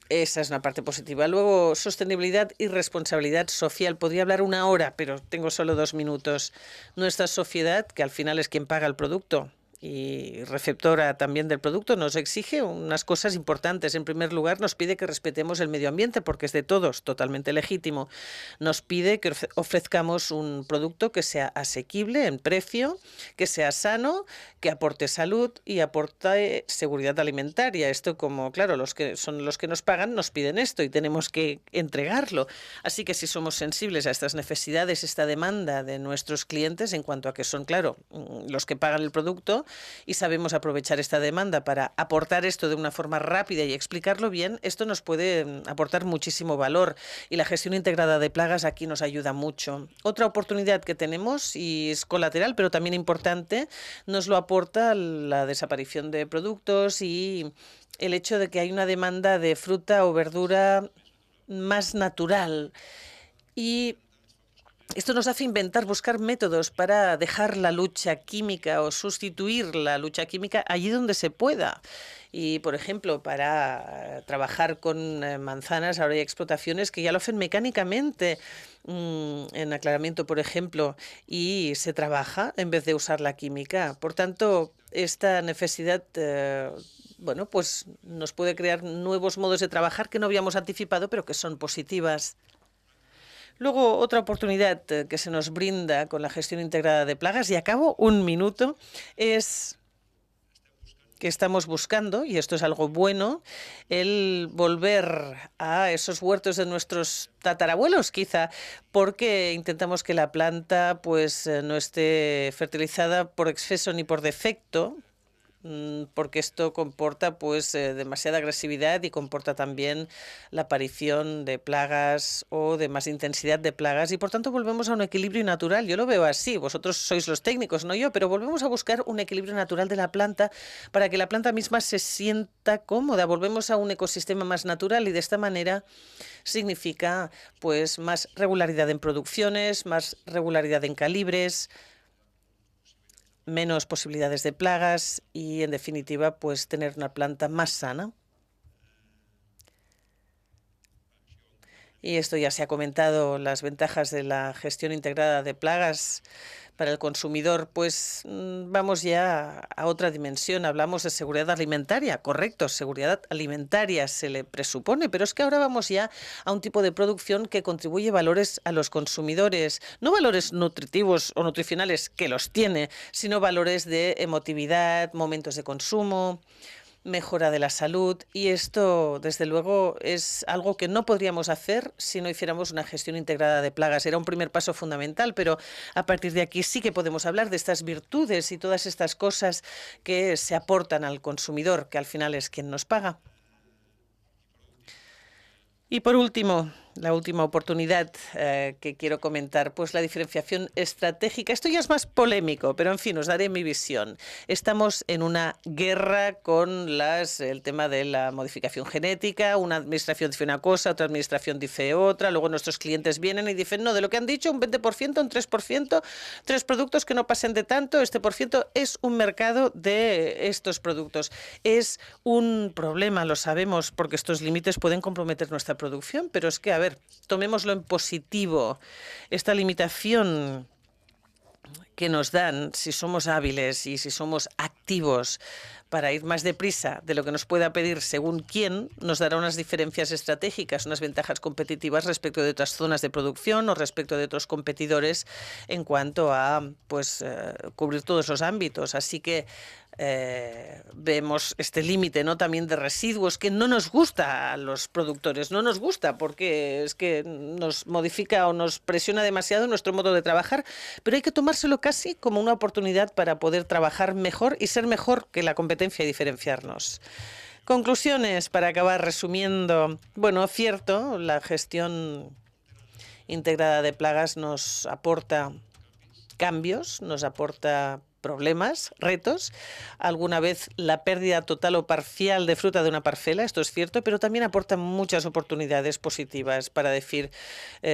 Esa es una parte positiva. Luego, sostenibilidad y responsabilidad social. Podría hablar una hora, pero tengo solo 2 minutos. Nuestra sociedad, que al final es quien paga el producto y receptora también del producto, nos exige unas cosas importantes. En primer lugar, nos pide que respetemos el medio ambiente, porque es de todos, totalmente legítimo. Nos pide que ofrezcamos un producto que sea asequible en precio, que sea sano, que aporte salud y aporte seguridad alimentaria. Esto, como, claro, los que son los que nos pagan, nos piden esto y tenemos que entregarlo. Así que si somos sensibles a estas necesidades, esta demanda de nuestros clientes, en cuanto a que son, claro, los que pagan el producto, y sabemos aprovechar esta demanda para aportar esto de una forma rápida y explicarlo bien, esto nos puede aportar muchísimo valor, y la gestión integrada de plagas aquí nos ayuda mucho. Otra oportunidad que tenemos, y es colateral pero también importante, nos lo aporta la desaparición de productos y el hecho de que hay una demanda de fruta o verdura más natural. Y esto nos hace buscar métodos para dejar la lucha química o sustituir la lucha química allí donde se pueda. Y, por ejemplo, para trabajar con manzanas, ahora hay explotaciones que ya lo hacen mecánicamente, en aclaramiento, por ejemplo, y se trabaja en vez de usar la química. Por tanto, esta necesidad bueno, pues nos puede crear nuevos modos de trabajar que no habíamos anticipado, pero que son positivas. Luego, otra oportunidad que se nos brinda con la gestión integrada de plagas, y acabo 1 minuto, es que estamos buscando, y esto es algo bueno, el volver a esos huertos de nuestros tatarabuelos, quizá, porque intentamos que la planta pues no esté fertilizada por exceso ni por defecto, porque esto comporta pues demasiada agresividad y comporta también la aparición de plagas o de más intensidad de plagas, y por tanto volvemos a un equilibrio natural. Yo lo veo así, vosotros sois los técnicos, no yo, pero volvemos a buscar un equilibrio natural de la planta para que la planta misma se sienta cómoda. Volvemos a un ecosistema más natural, y de esta manera significa pues más regularidad en producciones, más regularidad en calibres, menos posibilidades de plagas y, en definitiva, pues tener una planta más sana. Y esto ya se ha comentado, las ventajas de la gestión integrada de plagas para el consumidor. Pues vamos ya a otra dimensión. Hablamos de seguridad alimentaria, correcto, seguridad alimentaria se le presupone, pero es que ahora vamos ya a un tipo de producción que contribuye valores a los consumidores, no valores nutritivos o nutricionales, que los tiene, sino valores de emotividad, momentos de consumo, mejora de la salud, y esto, desde luego, es algo que no podríamos hacer si no hiciéramos una gestión integrada de plagas. Era un primer paso fundamental, pero a partir de aquí sí que podemos hablar de estas virtudes y todas estas cosas que se aportan al consumidor, que al final es quien nos paga. Y por último, la última oportunidad que quiero comentar, pues la diferenciación estratégica. Esto ya es más polémico, pero en fin, os daré mi visión. Estamos en una guerra con el tema de la modificación genética. Una administración dice una cosa, otra administración dice otra. Luego nuestros clientes vienen y dicen, no, de lo que han dicho, un 20%, un 3%, 3 productos que no pasen de tanto, este por ciento es un mercado de estos productos. Es un problema, lo sabemos, porque estos límites pueden comprometer nuestra producción, pero es que, a ver, tomémoslo en positivo. Esta limitación que nos dan, si somos hábiles y si somos activos para ir más deprisa de lo que nos pueda pedir según quién, nos dará unas diferencias estratégicas, unas ventajas competitivas respecto de otras zonas de producción o respecto de otros competidores en cuanto a pues cubrir todos los ámbitos. Así que vemos este límite, ¿no?, también de residuos, que no nos gusta a los productores, no nos gusta porque es que nos modifica o nos presiona demasiado nuestro modo de trabajar, pero hay que tomárselo casi como una oportunidad para poder trabajar mejor y ser mejor que la competencia y diferenciarnos. Conclusiones, para acabar resumiendo. Bueno, cierto, la gestión integrada de plagas nos aporta cambios, nos aporta problemas, retos, alguna vez la pérdida total o parcial de fruta de una parcela, esto es cierto, pero también aporta muchas oportunidades positivas para decir,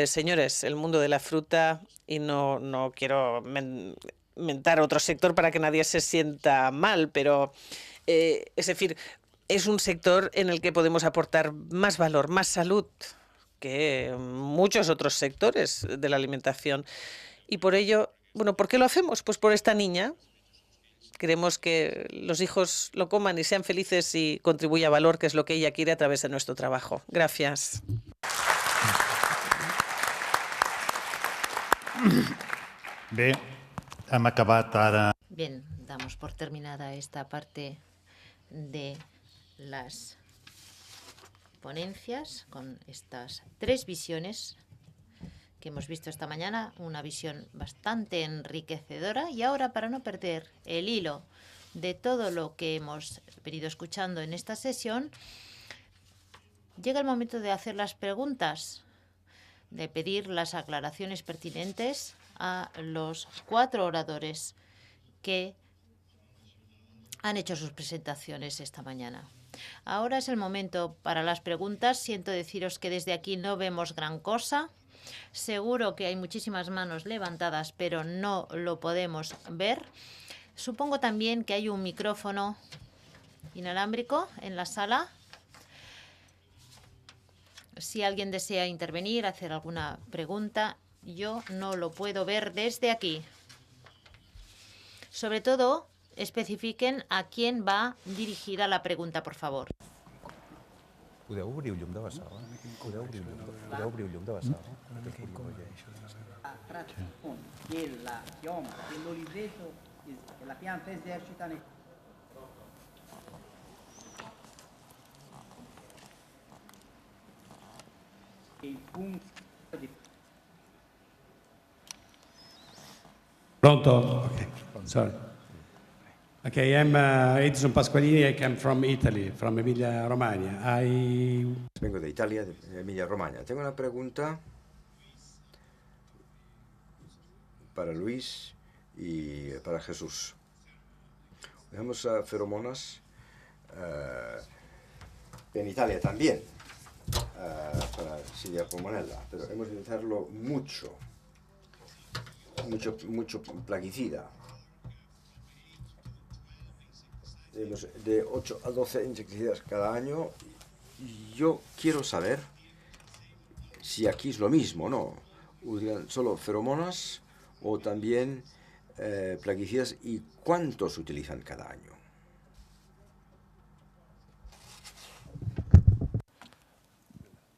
señores, el mundo de la fruta, y no quiero mentar otro sector para que nadie se sienta mal, pero es decir, es un sector en el que podemos aportar más valor, más salud que muchos otros sectores de la alimentación. Y por ello, bueno, ¿por qué lo hacemos? Pues por esta niña. Queremos que los hijos lo coman y sean felices y contribuya valor, que es lo que ella quiere a través de nuestro trabajo. Gracias. Bé, hem acabat ara. Bien, damos por terminada esta parte de las ponencias con estas 3 visiones que hemos visto esta mañana, una visión bastante enriquecedora. Y ahora, para no perder el hilo de todo lo que hemos venido escuchando en esta sesión, llega el momento de hacer las preguntas, de pedir las aclaraciones pertinentes a los 4 oradores que han hecho sus presentaciones esta mañana. Ahora es el momento para las preguntas. Siento deciros que desde aquí no vemos gran cosa. Seguro que hay muchísimas manos levantadas, pero no lo podemos ver. Supongo también que hay un micrófono inalámbrico en la sala. Si alguien desea intervenir, hacer alguna pregunta, yo no lo puedo ver desde aquí. Sobre todo, especifiquen a quién va dirigida la pregunta, por favor. Podeu obrir el llum de la sala? Podeu obrir el llum de la sala? della chioma, dell'oliveto, la pianta esercita nei... Il punto di... Pronto? Okay. Sorry. Okay, I'm Edison Pasqualini. I come from Italy, from Emilia Romagna. Vengo de Italia, de Emilia Romagna. Tengo una pregunta para Luis y para Jesús. Tenemos feromonas en Italia también, para Silvia Pomonella, pero hemos de utilizarlo mucho plaguicida. De 8 a 12 insecticidas cada año. Yo quiero saber si aquí es lo mismo, ¿no? ¿Utilizan solo feromonas o también plaguicidas, y cuántos utilizan cada año?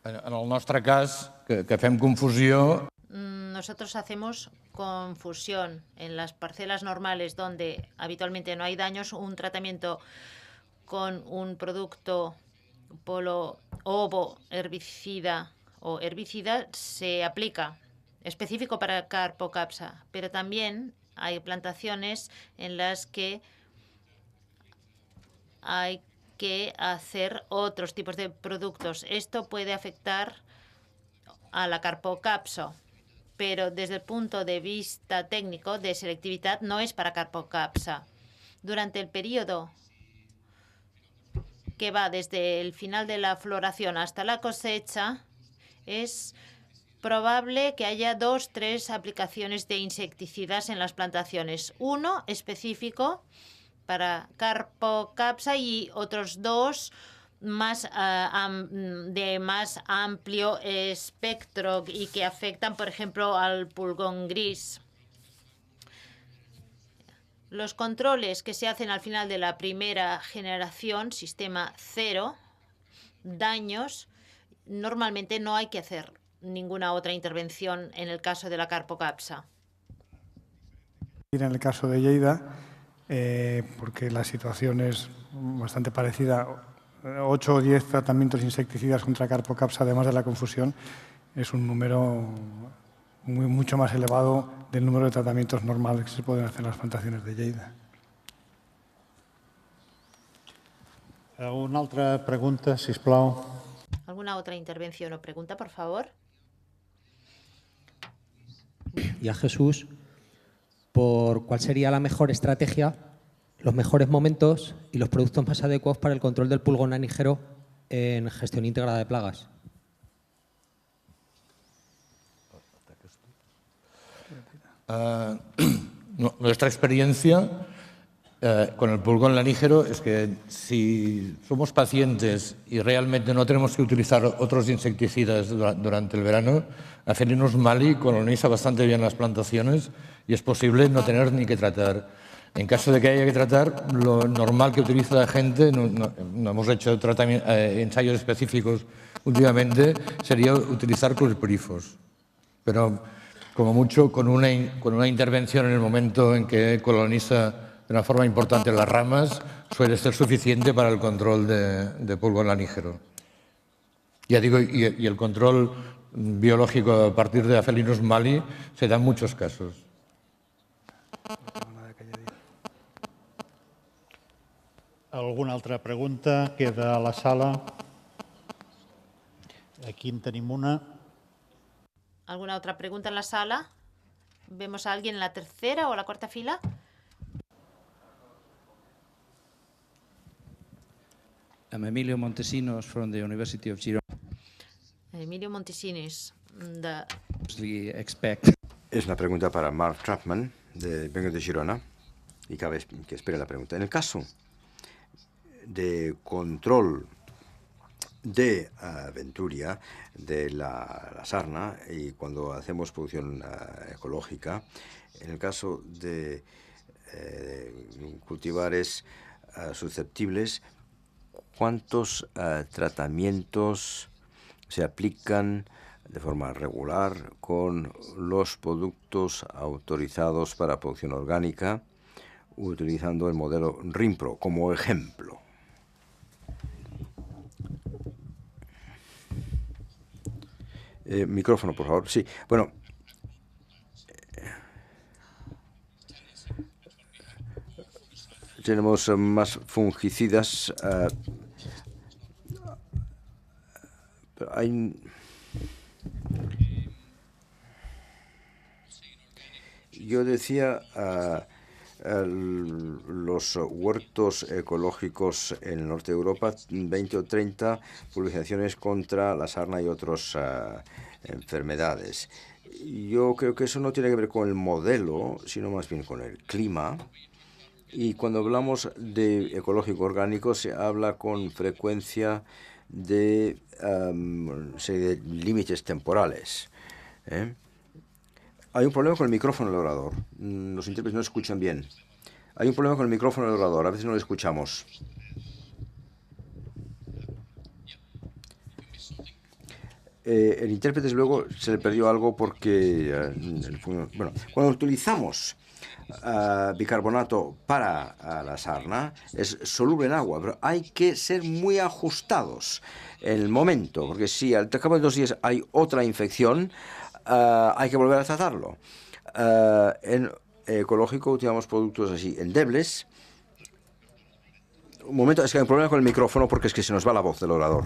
En el nostre cas, que fem confusió... Nosotros hacemos confusión en las parcelas normales donde habitualmente no hay daños. Un tratamiento con un producto ovo herbicida o herbicida se aplica específico para Carpocapsa, pero también hay plantaciones en las que hay que hacer otros tipos de productos. Esto puede afectar a la Carpocapsa, pero desde el punto de vista técnico de selectividad no es para Carpocapsa. Durante el periodo que va desde el final de la floración hasta la cosecha, es probable que haya 2 o 3 aplicaciones de insecticidas en las plantaciones. Uno específico para Carpocapsa y otros 2 de más amplio espectro y que afectan, por ejemplo, al pulgón gris. Los controles que se hacen al final de la primera generación, sistema 0, daños, normalmente no hay que hacer ninguna otra intervención en el caso de la Carpocapsa. En el caso de Lleida, porque la situación es bastante parecida, 8 o 10 tratamientos insecticidas contra Carpocapsa, además de la confusión, es un número mucho más elevado del número de tratamientos normales que se pueden hacer en las plantaciones de Lleida. Una altra pregunta, sisplau. ¿Alguna otra intervención o pregunta, por favor? Y a Jesús, por cuál sería la mejor estrategia, los mejores momentos y los productos más adecuados para el control del pulgón naranjero en gestión integrada de plagas. Nuestra experiencia con el pulgón lanígero es que si somos pacientes y realmente no tenemos que utilizar otros insecticidas durante el verano, Acinus mali coloniza bastante bien las plantaciones y es posible no tener ni que tratar. En caso de que haya que tratar, lo normal que utiliza la gente, no hemos hecho ensayos específicos últimamente, sería utilizar clorpirifos. Pero como mucho con una intervención en el momento en que coloniza de una forma importante las ramas, suele ser suficiente para el control de pulgón lanígero. Ya digo, y el control biológico a partir de Acinus mali se da en muchos casos. Alguna altra pregunta? Queda a la sala. Aquí en tenim una. ¿Alguna otra pregunta en la sala? ¿Vemos a alguien en la tercera o la cuarta fila? I'm Emilio Montesinos from the University of Girona. Emilio Montesinos. Es una pregunta para Mark Trapman, vengo de Girona, y cabe que espere la pregunta. En el caso de control de Venturia, de la sarna, y cuando hacemos producción ecológica, en el caso de cultivares susceptibles, ¿cuántos tratamientos se aplican de forma regular con los productos autorizados para producción orgánica, utilizando el modelo RIMPRO como ejemplo? Micrófono, por favor. Sí, bueno. Tenemos más fungicidas. Yo decía los huertos ecológicos en el norte de Europa, 20 o 30 pulverizaciones contra la sarna y otras enfermedades. Yo creo que eso no tiene que ver con el modelo, sino más bien con el clima. Y cuando hablamos de ecológico orgánico, se habla con frecuencia de serie de límites temporales. Hay un problema con el micrófono del orador. Los intérpretes no escuchan bien. Hay un problema con el micrófono del orador. A veces no lo escuchamos. El intérprete luego se le perdió algo porque bueno, cuando utilizamos bicarbonato para la sarna es soluble en agua, pero hay que ser muy ajustados en el momento, porque si al cabo de 2 días hay otra infección, hay que volver a tratarlo. En ecológico utilizamos productos así endebles. Un momento, es que hay un problema con el micrófono porque es que se nos va la voz del orador.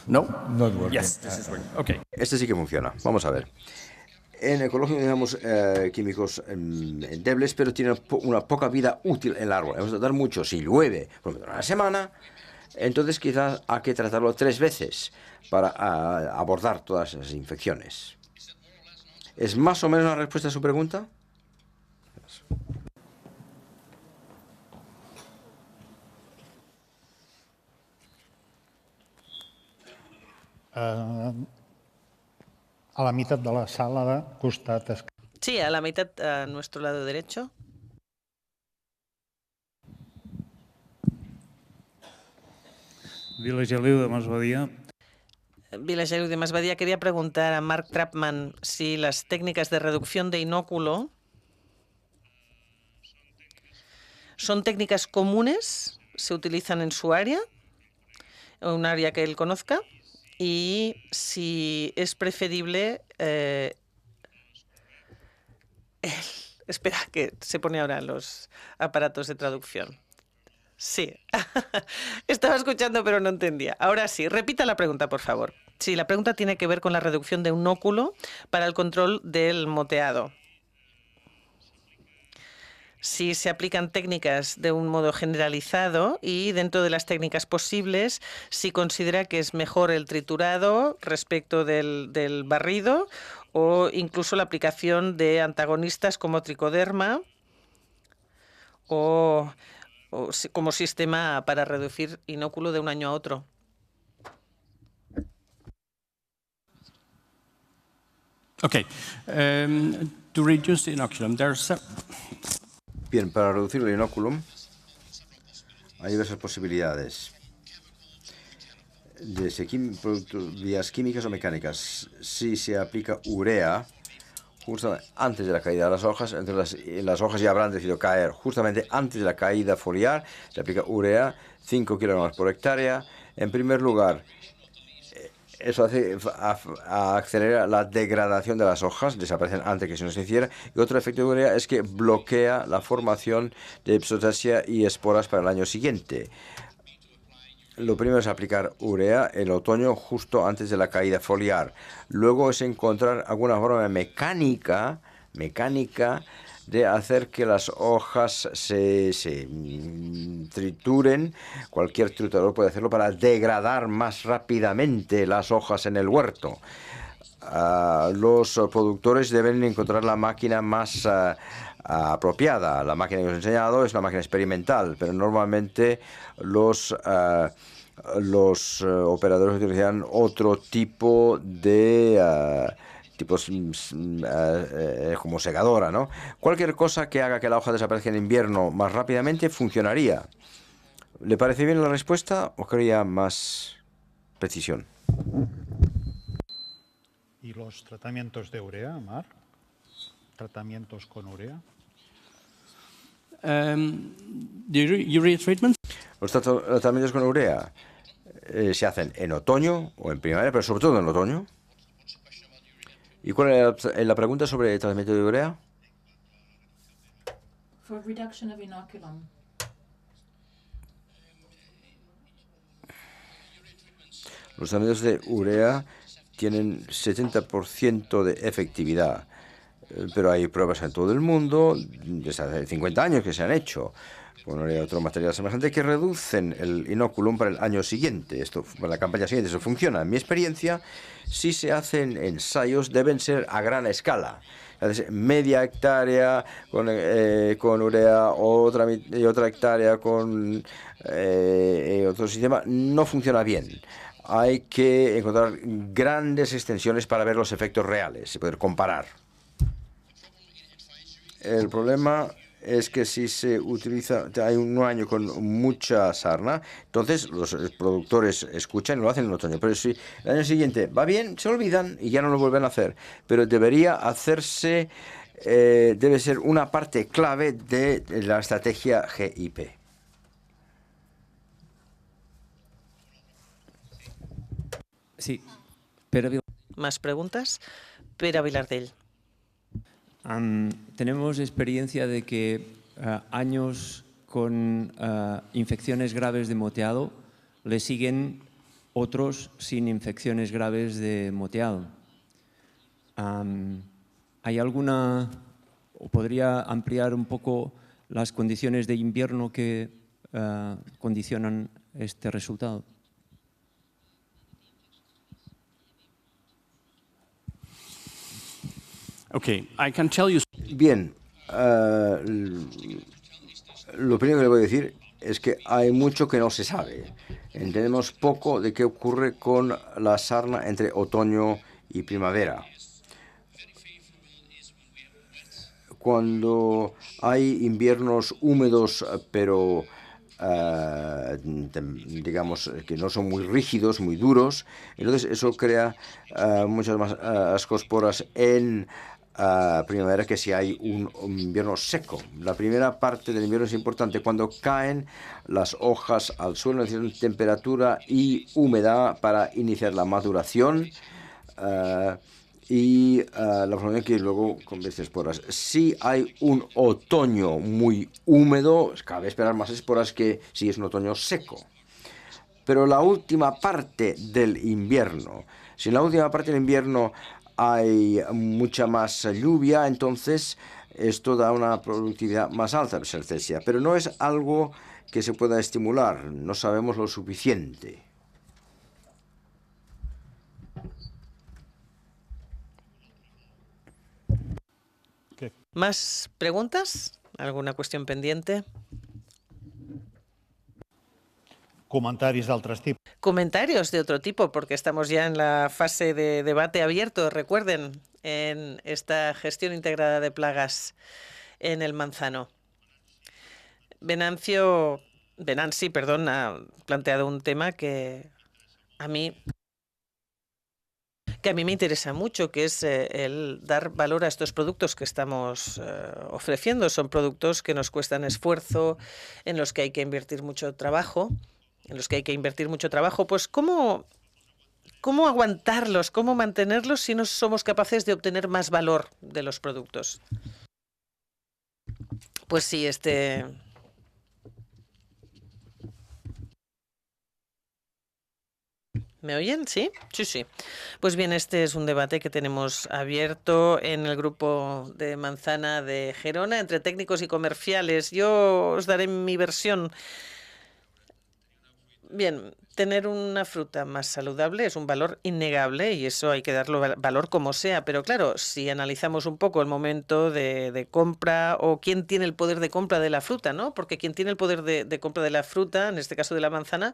No? Not working. Yes, this is working. Okay. Este sí que funciona. Vamos a ver. En ecológico utilizamos químicos endebles, pero tienen una poca vida útil en el árbol. Vamos a tratar mucho. Si llueve, por ejemplo, una semana, entonces quizás hay que tratarlo 3 veces para abordar todas esas infecciones. ¿Es más o menos la respuesta a su pregunta? A la mitad de la sala de costat. Sí, a la mitad, a nuestro lado derecho. Vila Geliu de Masbadia. Vila Geliu de Masbadia quería preguntar a Mark Trapman si las técnicas de reducción de inóculo son técnicas comunes, se utilizan en su área, o un área que él conozca, y si es preferible... espera, que se pone ahora los aparatos de traducción. Sí, estaba escuchando pero no entendía. Ahora sí, repita la pregunta, por favor. Sí, la pregunta tiene que ver con la reducción de un óculo para el control del moteado. Si se aplican técnicas de un modo generalizado y dentro de las técnicas posibles, si considera que es mejor el triturado respecto del barrido o incluso la aplicación de antagonistas como tricoderma o como sistema para reducir inóculo de un año a otro. Okay. To reduce the inoculum, Bien, para reducir el inoculum hay diversas posibilidades. Desde vías químicas o mecánicas. Si se aplica urea justo antes de la caída de las hojas, entonces las hojas ya habrán decidido caer justamente antes de la caída foliar, se aplica urea, 5 kilogramos por hectárea. En primer lugar, eso acelera la degradación de las hojas, desaparecen antes que si no se hiciera. Y otro efecto de urea es que bloquea la formación de ipsotasia y esporas para el año siguiente. Lo primero es aplicar urea en otoño justo antes de la caída foliar. Luego es encontrar alguna forma mecánica de hacer que las hojas se trituren. Cualquier triturador puede hacerlo para degradar más rápidamente las hojas en el huerto. Los productores deben encontrar la máquina más apropiada. La máquina que os he enseñado es una máquina experimental, pero normalmente los operadores utilizan otro tipo de como segadora, ¿no? Cualquier cosa que haga que la hoja desaparezca en invierno más rápidamente funcionaría. ¿Le parece bien la respuesta o quería más precisión? ¿Y los tratamientos de urea, Mar? ¿Tratamientos con urea? urea treatment? Los tratamientos con urea se hacen en otoño o en primavera, pero sobre todo en otoño. ¿Y cuál es la pregunta sobre el tratamiento de urea? For reduction of inoculum. Los tratamientos de urea tienen 70% de efectividad, pero hay pruebas en todo el mundo, desde hace 50 años que se han hecho, con urea y otro material semejante, que reducen el inoculum para el año siguiente. Esto, para la campaña siguiente, eso funciona. En mi experiencia, si se hacen ensayos, deben ser a gran escala. Entonces, media hectárea con urea, otra hectárea con otro sistema, no funciona bien. Hay que encontrar grandes extensiones para ver los efectos reales y poder comparar. El problema es que si se utiliza, hay un año con mucha sarna, entonces los productores escuchan y lo hacen en el otoño. Pero si el año siguiente va bien, se olvidan y ya no lo vuelven a hacer. Pero debería hacerse, debe ser una parte clave de la estrategia GIP. Sí, Pere ¿Más preguntas? Pere Vilardell. Tenemos experiencia de que años con infecciones graves de moteado le siguen otros sin infecciones graves de moteado. ¿Hay alguna, o podría ampliar un poco las condiciones de invierno que condicionan este resultado? Okay, I can tell you. Bien, lo primero que le voy a decir es que hay mucho que no se sabe. Entendemos poco de qué ocurre con la sarna entre otoño y primavera. Cuando hay inviernos húmedos, pero digamos que no son muy rígidos, muy duros, entonces eso crea muchas más ascosporas en primavera que si hay un invierno seco. La primera parte del invierno es importante. Cuando caen las hojas al suelo, necesitan temperatura y humedad para iniciar la maduración y la formación que luego convierte esporas. Si hay un otoño muy húmedo, cabe esperar más esporas que si es un otoño seco. Pero la última parte del invierno, si en la última parte del invierno hay mucha más lluvia, entonces esto da una productividad más alta de Cercesia, pero no es algo que se pueda estimular, no sabemos lo suficiente. ¿Más preguntas? ¿Alguna cuestión pendiente? Comentaris d'altres tipus. Comentarios de otro tipo, porque estamos ya en la fase de debate abierto, recuerden, en esta gestión integrada de plagas en el manzano. Venanci, ha planteado un tema que a mí me interesa mucho, que es el dar valor a estos productos que estamos ofreciendo. Son productos que nos cuestan esfuerzo, en los que hay que invertir mucho trabajo, pues ¿cómo aguantarlos, cómo mantenerlos si no somos capaces de obtener más valor de los productos? Pues sí, ¿Me oyen? ¿Sí? Sí, sí. Pues bien, este es un debate que tenemos abierto en el grupo de manzana de Gerona, entre técnicos y comerciales. Yo os daré mi versión. Bien, tener una fruta más saludable es un valor innegable y eso hay que darle valor como sea. Pero claro, si analizamos un poco el momento de compra o quién tiene el poder de compra de la fruta, ¿no? Porque quien tiene el poder de compra de la fruta, en este caso de la manzana,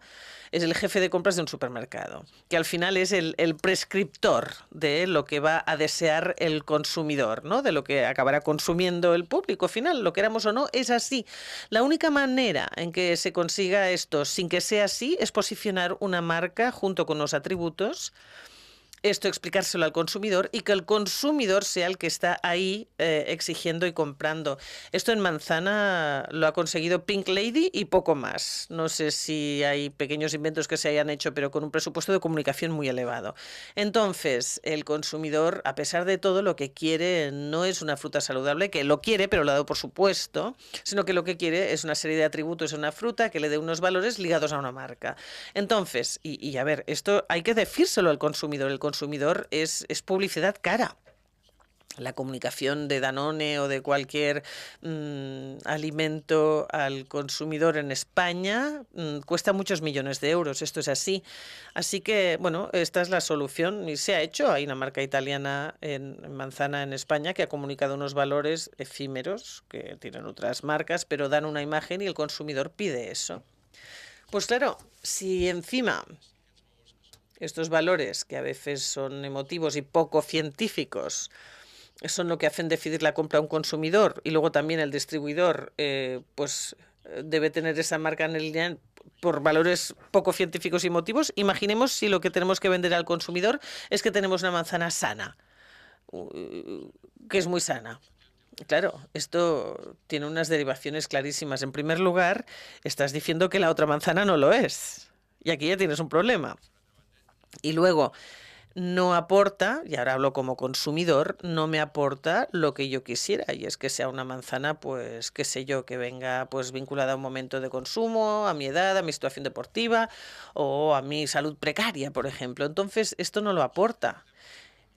es el jefe de compras de un supermercado, que al final es el prescriptor de lo que va a desear el consumidor, ¿no? De lo que acabará consumiendo el público final, lo queramos o no, es así. La única manera en que se consiga esto sin que sea así es posicionar una marca junto con los atributos, esto explicárselo al consumidor y que el consumidor sea el que está ahí exigiendo y comprando. Esto en manzana lo ha conseguido Pink Lady y poco más. No sé si hay pequeños inventos que se hayan hecho, pero con un presupuesto de comunicación muy elevado. Entonces, el consumidor, a pesar de todo, lo que quiere no es una fruta saludable, que lo quiere, pero lo ha dado por supuesto, sino que lo que quiere es una serie de atributos en una fruta que le dé unos valores ligados a una marca. Entonces, y a ver, esto hay que decírselo al consumidor. El consumidor es publicidad cara. La comunicación de Danone o de cualquier alimento al consumidor en España cuesta muchos millones de euros. Esto es así. Así que, bueno, esta es la solución y se ha hecho. Hay una marca italiana en manzana en España que ha comunicado unos valores efímeros que tienen otras marcas, pero dan una imagen y el consumidor pide eso. Pues claro, si encima estos valores, que a veces son emotivos y poco científicos, son lo que hacen decidir la compra a un consumidor, y luego también el distribuidor pues debe tener esa marca en el línea por valores poco científicos y emotivos. Imaginemos si lo que tenemos que vender al consumidor es que tenemos una manzana sana, que es muy sana. Claro, esto tiene unas derivaciones clarísimas. En primer lugar, estás diciendo que la otra manzana no lo es, y aquí ya tienes un problema. Y luego, no aporta, y ahora hablo como consumidor, no me aporta lo que yo quisiera, y es que sea una manzana, pues, qué sé yo, que venga pues vinculada a un momento de consumo, a mi edad, a mi situación deportiva o a mi salud precaria, por ejemplo. Entonces, esto no lo aporta.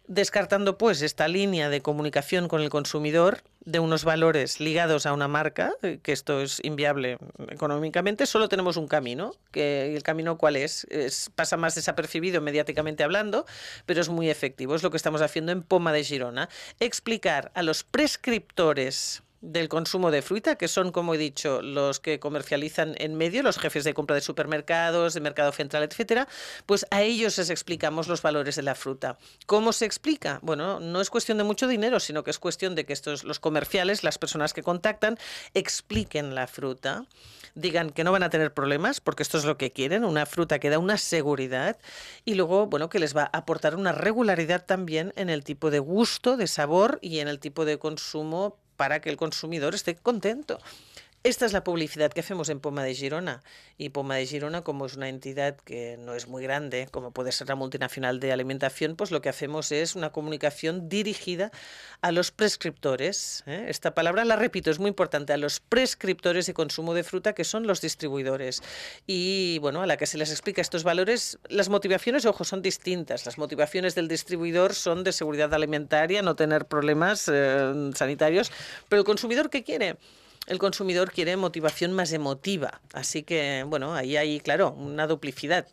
Descartando pues esta línea de comunicación con el consumidor de unos valores ligados a una marca, que esto es inviable económicamente, solo tenemos un camino, que el camino ¿cuál es? Pasa más desapercibido mediáticamente hablando, pero es muy efectivo. Es lo que estamos haciendo en Poma de Girona. Explicar a los prescriptores del consumo de fruta, que son, como he dicho, los que comercializan en medio, los jefes de compra de supermercados, de mercado central, etcétera, pues a ellos les explicamos los valores de la fruta. ¿Cómo se explica? Bueno, no es cuestión de mucho dinero, sino que es cuestión de que los comerciales, las personas que contactan, expliquen la fruta, digan que no van a tener problemas, porque esto es lo que quieren, una fruta que da una seguridad, y luego, bueno, que les va a aportar una regularidad también en el tipo de gusto, de sabor y en el tipo de consumo, para que el consumidor esté contento. Esta es la publicidad que hacemos en Poma de Girona. Y Poma de Girona, como es una entidad que no es muy grande, como puede ser la multinacional de alimentación, pues lo que hacemos es una comunicación dirigida a los prescriptores. Esta palabra la repito, es muy importante, a los prescriptores de consumo de fruta, que son los distribuidores. Y bueno, a la que se les explica estos valores, las motivaciones, ojo, son distintas. Las motivaciones del distribuidor son de seguridad alimentaria, no tener problemas sanitarios, pero el consumidor, ¿qué quiere? El consumidor quiere motivación más emotiva, así que, bueno, ahí hay, claro, una duplicidad.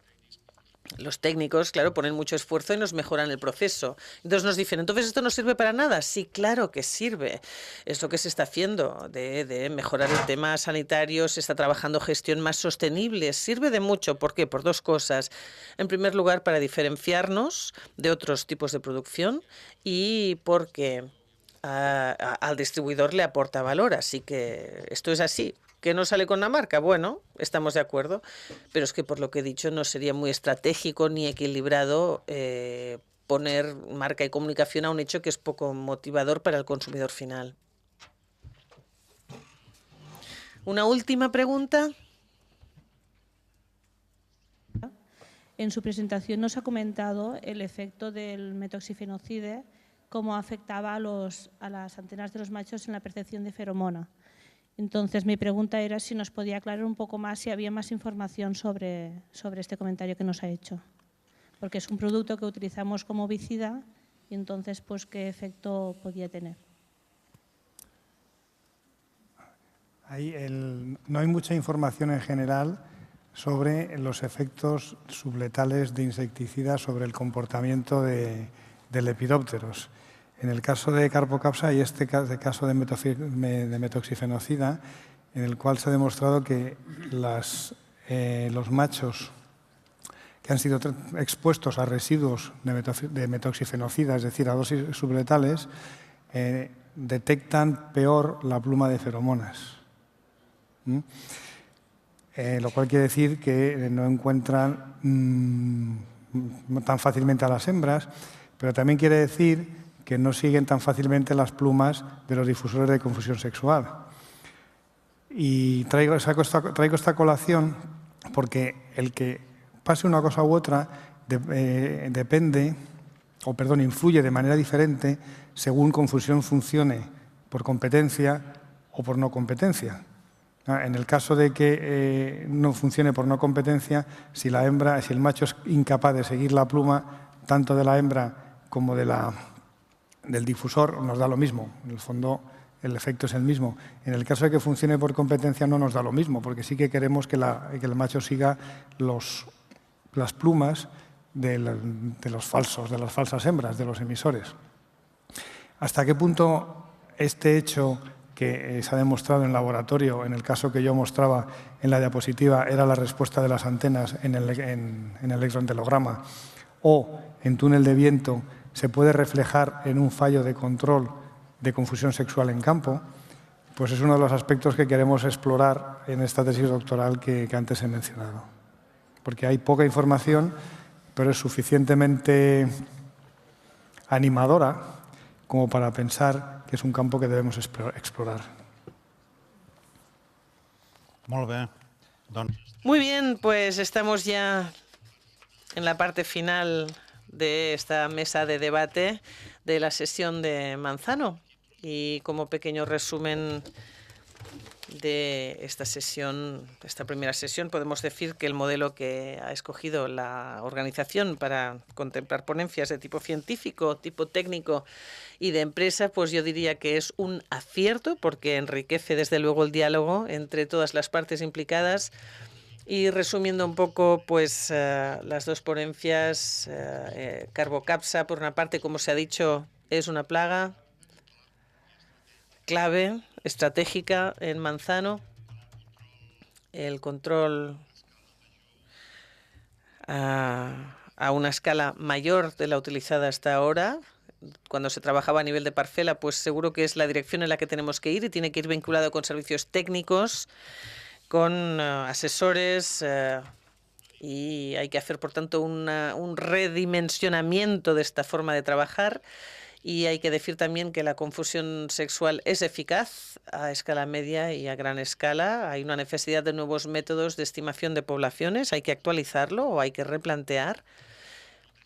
Los técnicos, claro, ponen mucho esfuerzo y nos mejoran el proceso. Entonces nos dicen, ¿entonces esto no sirve para nada? Sí, claro que sirve. Es lo que se está haciendo, de mejorar el tema sanitario, se está trabajando gestión más sostenible. Sirve de mucho. ¿Por qué? Por dos cosas. En primer lugar, para diferenciarnos de otros tipos de producción y porque al distribuidor le aporta valor. Así que esto es así. ¿Que no sale con la marca? Bueno, estamos de acuerdo, pero es que por lo que he dicho no sería muy estratégico ni equilibrado poner marca y comunicación a un hecho que es poco motivador para el consumidor final. Una última pregunta. En su presentación nos ha comentado el efecto del metoxifenocide, cómo afectaba a las antenas de los machos en la percepción de feromona. Entonces, mi pregunta era si nos podía aclarar un poco más si había más información sobre este comentario que nos ha hecho. Porque es un producto que utilizamos como bicida y entonces, pues, ¿qué efecto podía tener? No hay mucha información en general sobre los efectos subletales de insecticidas sobre el comportamiento de lepidópteros. En el caso de Carpocapsa y este caso de metoxifenocida, en el cual se ha demostrado que los machos que han sido expuestos a residuos de metoxifenocida, es decir, a dosis subletales, detectan peor la pluma de feromonas. Lo cual quiere decir que no encuentran tan fácilmente a las hembras, pero también quiere decir que no siguen tan fácilmente las plumas de los difusores de confusión sexual. Y traigo esta colación porque el que pase una cosa u otra influye de manera diferente según confusión funcione por competencia o por no competencia. En el caso de que no funcione por no competencia, si el macho es incapaz de seguir la pluma, tanto de la hembra como del difusor, nos da lo mismo. En el fondo, el efecto es el mismo. En el caso de que funcione por competencia, no nos da lo mismo, porque sí que queremos que el macho siga las plumas de las falsas hembras, de los emisores. ¿Hasta qué punto este hecho que se ha demostrado en laboratorio, en el caso que yo mostraba en la diapositiva, era la respuesta de las antenas en el electroentelograma o en túnel de viento, se puede reflejar en un fallo de control de confusión sexual en campo? Pues es uno de los aspectos que queremos explorar en esta tesis doctoral que antes he mencionado. Porque hay poca información, pero es suficientemente animadora como para pensar que es un campo que debemos explorar. Muy bien, pues estamos ya en la parte final de esta mesa de debate de la sesión de Manzano. Y como pequeño resumen de esta sesión, esta primera sesión, podemos decir que el modelo que ha escogido la organización para contemplar ponencias de tipo científico, tipo técnico y de empresa, pues yo diría que es un acierto porque enriquece desde luego el diálogo entre todas las partes implicadas. Y resumiendo un poco, pues las dos ponencias, Carpocapsa, por una parte, como se ha dicho, es una plaga clave, estratégica en Manzano. El control a una escala mayor de la utilizada hasta ahora. Cuando se trabajaba a nivel de parcela, pues seguro que es la dirección en la que tenemos que ir y tiene que ir vinculado con servicios técnicos, con asesores y hay que hacer, por tanto, un redimensionamiento de esta forma de trabajar. Y hay que decir también que la confusión sexual es eficaz a escala media y a gran escala. Hay una necesidad de nuevos métodos de estimación de poblaciones. Hay que actualizarlo o hay que replantear.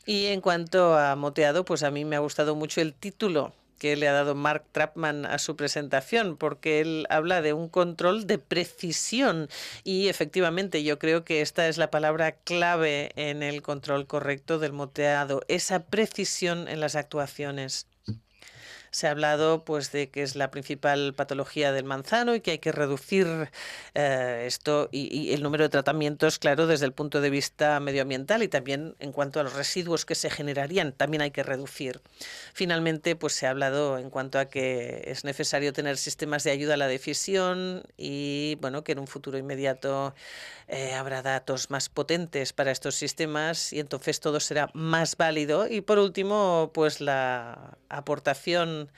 Y en cuanto a moteado, pues a mí me ha gustado mucho el título que le ha dado Mark Trapman a su presentación, porque él habla de un control de precisión y efectivamente yo creo que esta es la palabra clave en el control correcto del moteado, esa precisión en las actuaciones. Se ha hablado pues de que es la principal patología del manzano y que hay que reducir esto y el número de tratamientos, claro, desde el punto de vista medioambiental y también en cuanto a los residuos que se generarían, también hay que reducir. Finalmente, pues se ha hablado en cuanto a que es necesario tener sistemas de ayuda a la decisión y bueno, que en un futuro inmediato habrá datos más potentes para estos sistemas y entonces todo será más válido. Y por último, pues la aportación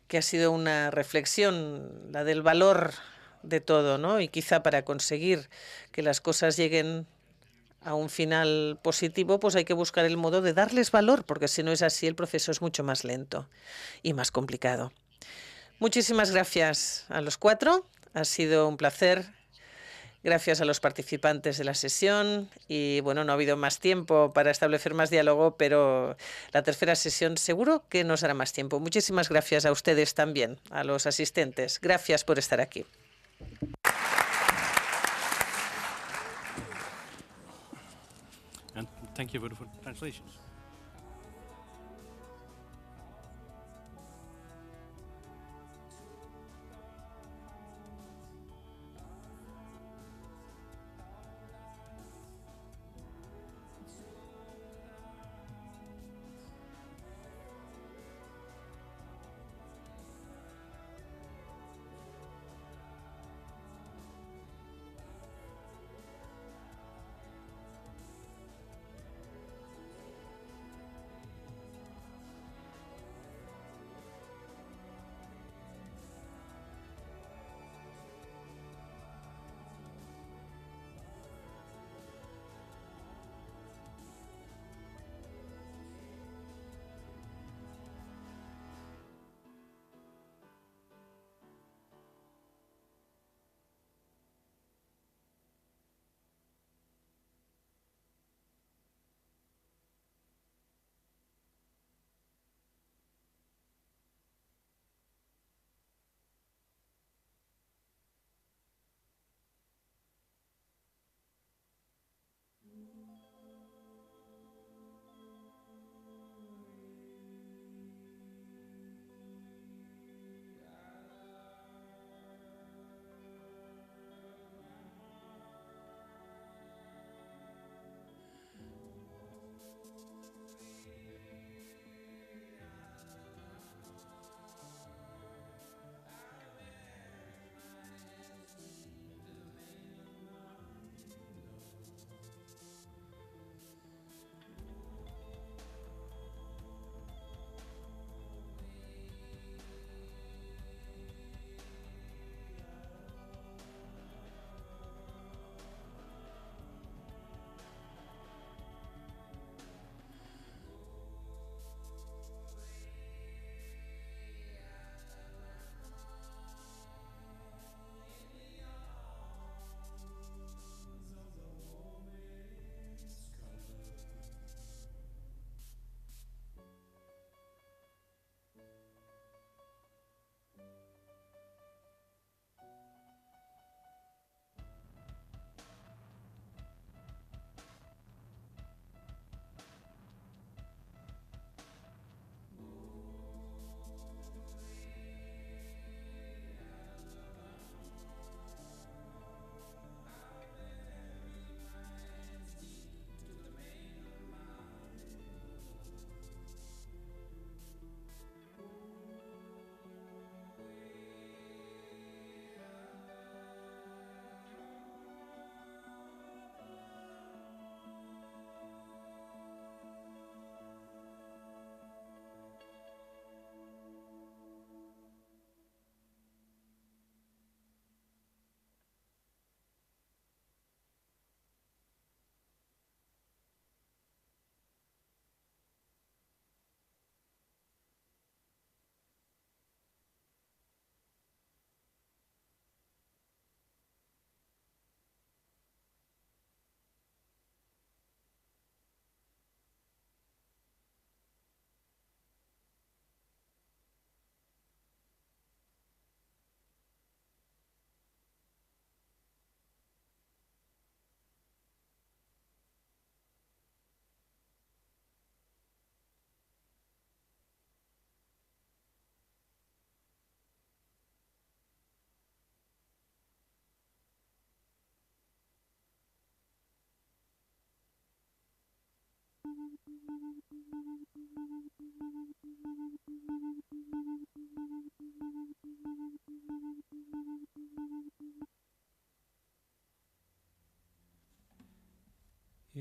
que ha sido una reflexión, la del valor de todo, ¿no? Y quizá para conseguir que las cosas lleguen a un final positivo, pues hay que buscar el modo de darles valor, porque si no es así, el proceso es mucho más lento y más complicado. Muchísimas gracias a los 4. Ha sido un placer. Gracias a los participantes de la sesión y bueno, no ha habido más tiempo para establecer más diálogo, pero la tercera sesión seguro que nos dará más tiempo. Muchísimas gracias a ustedes también, a los asistentes. Gracias por estar aquí. And thank you for the translations.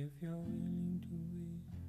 if you're willing to wait.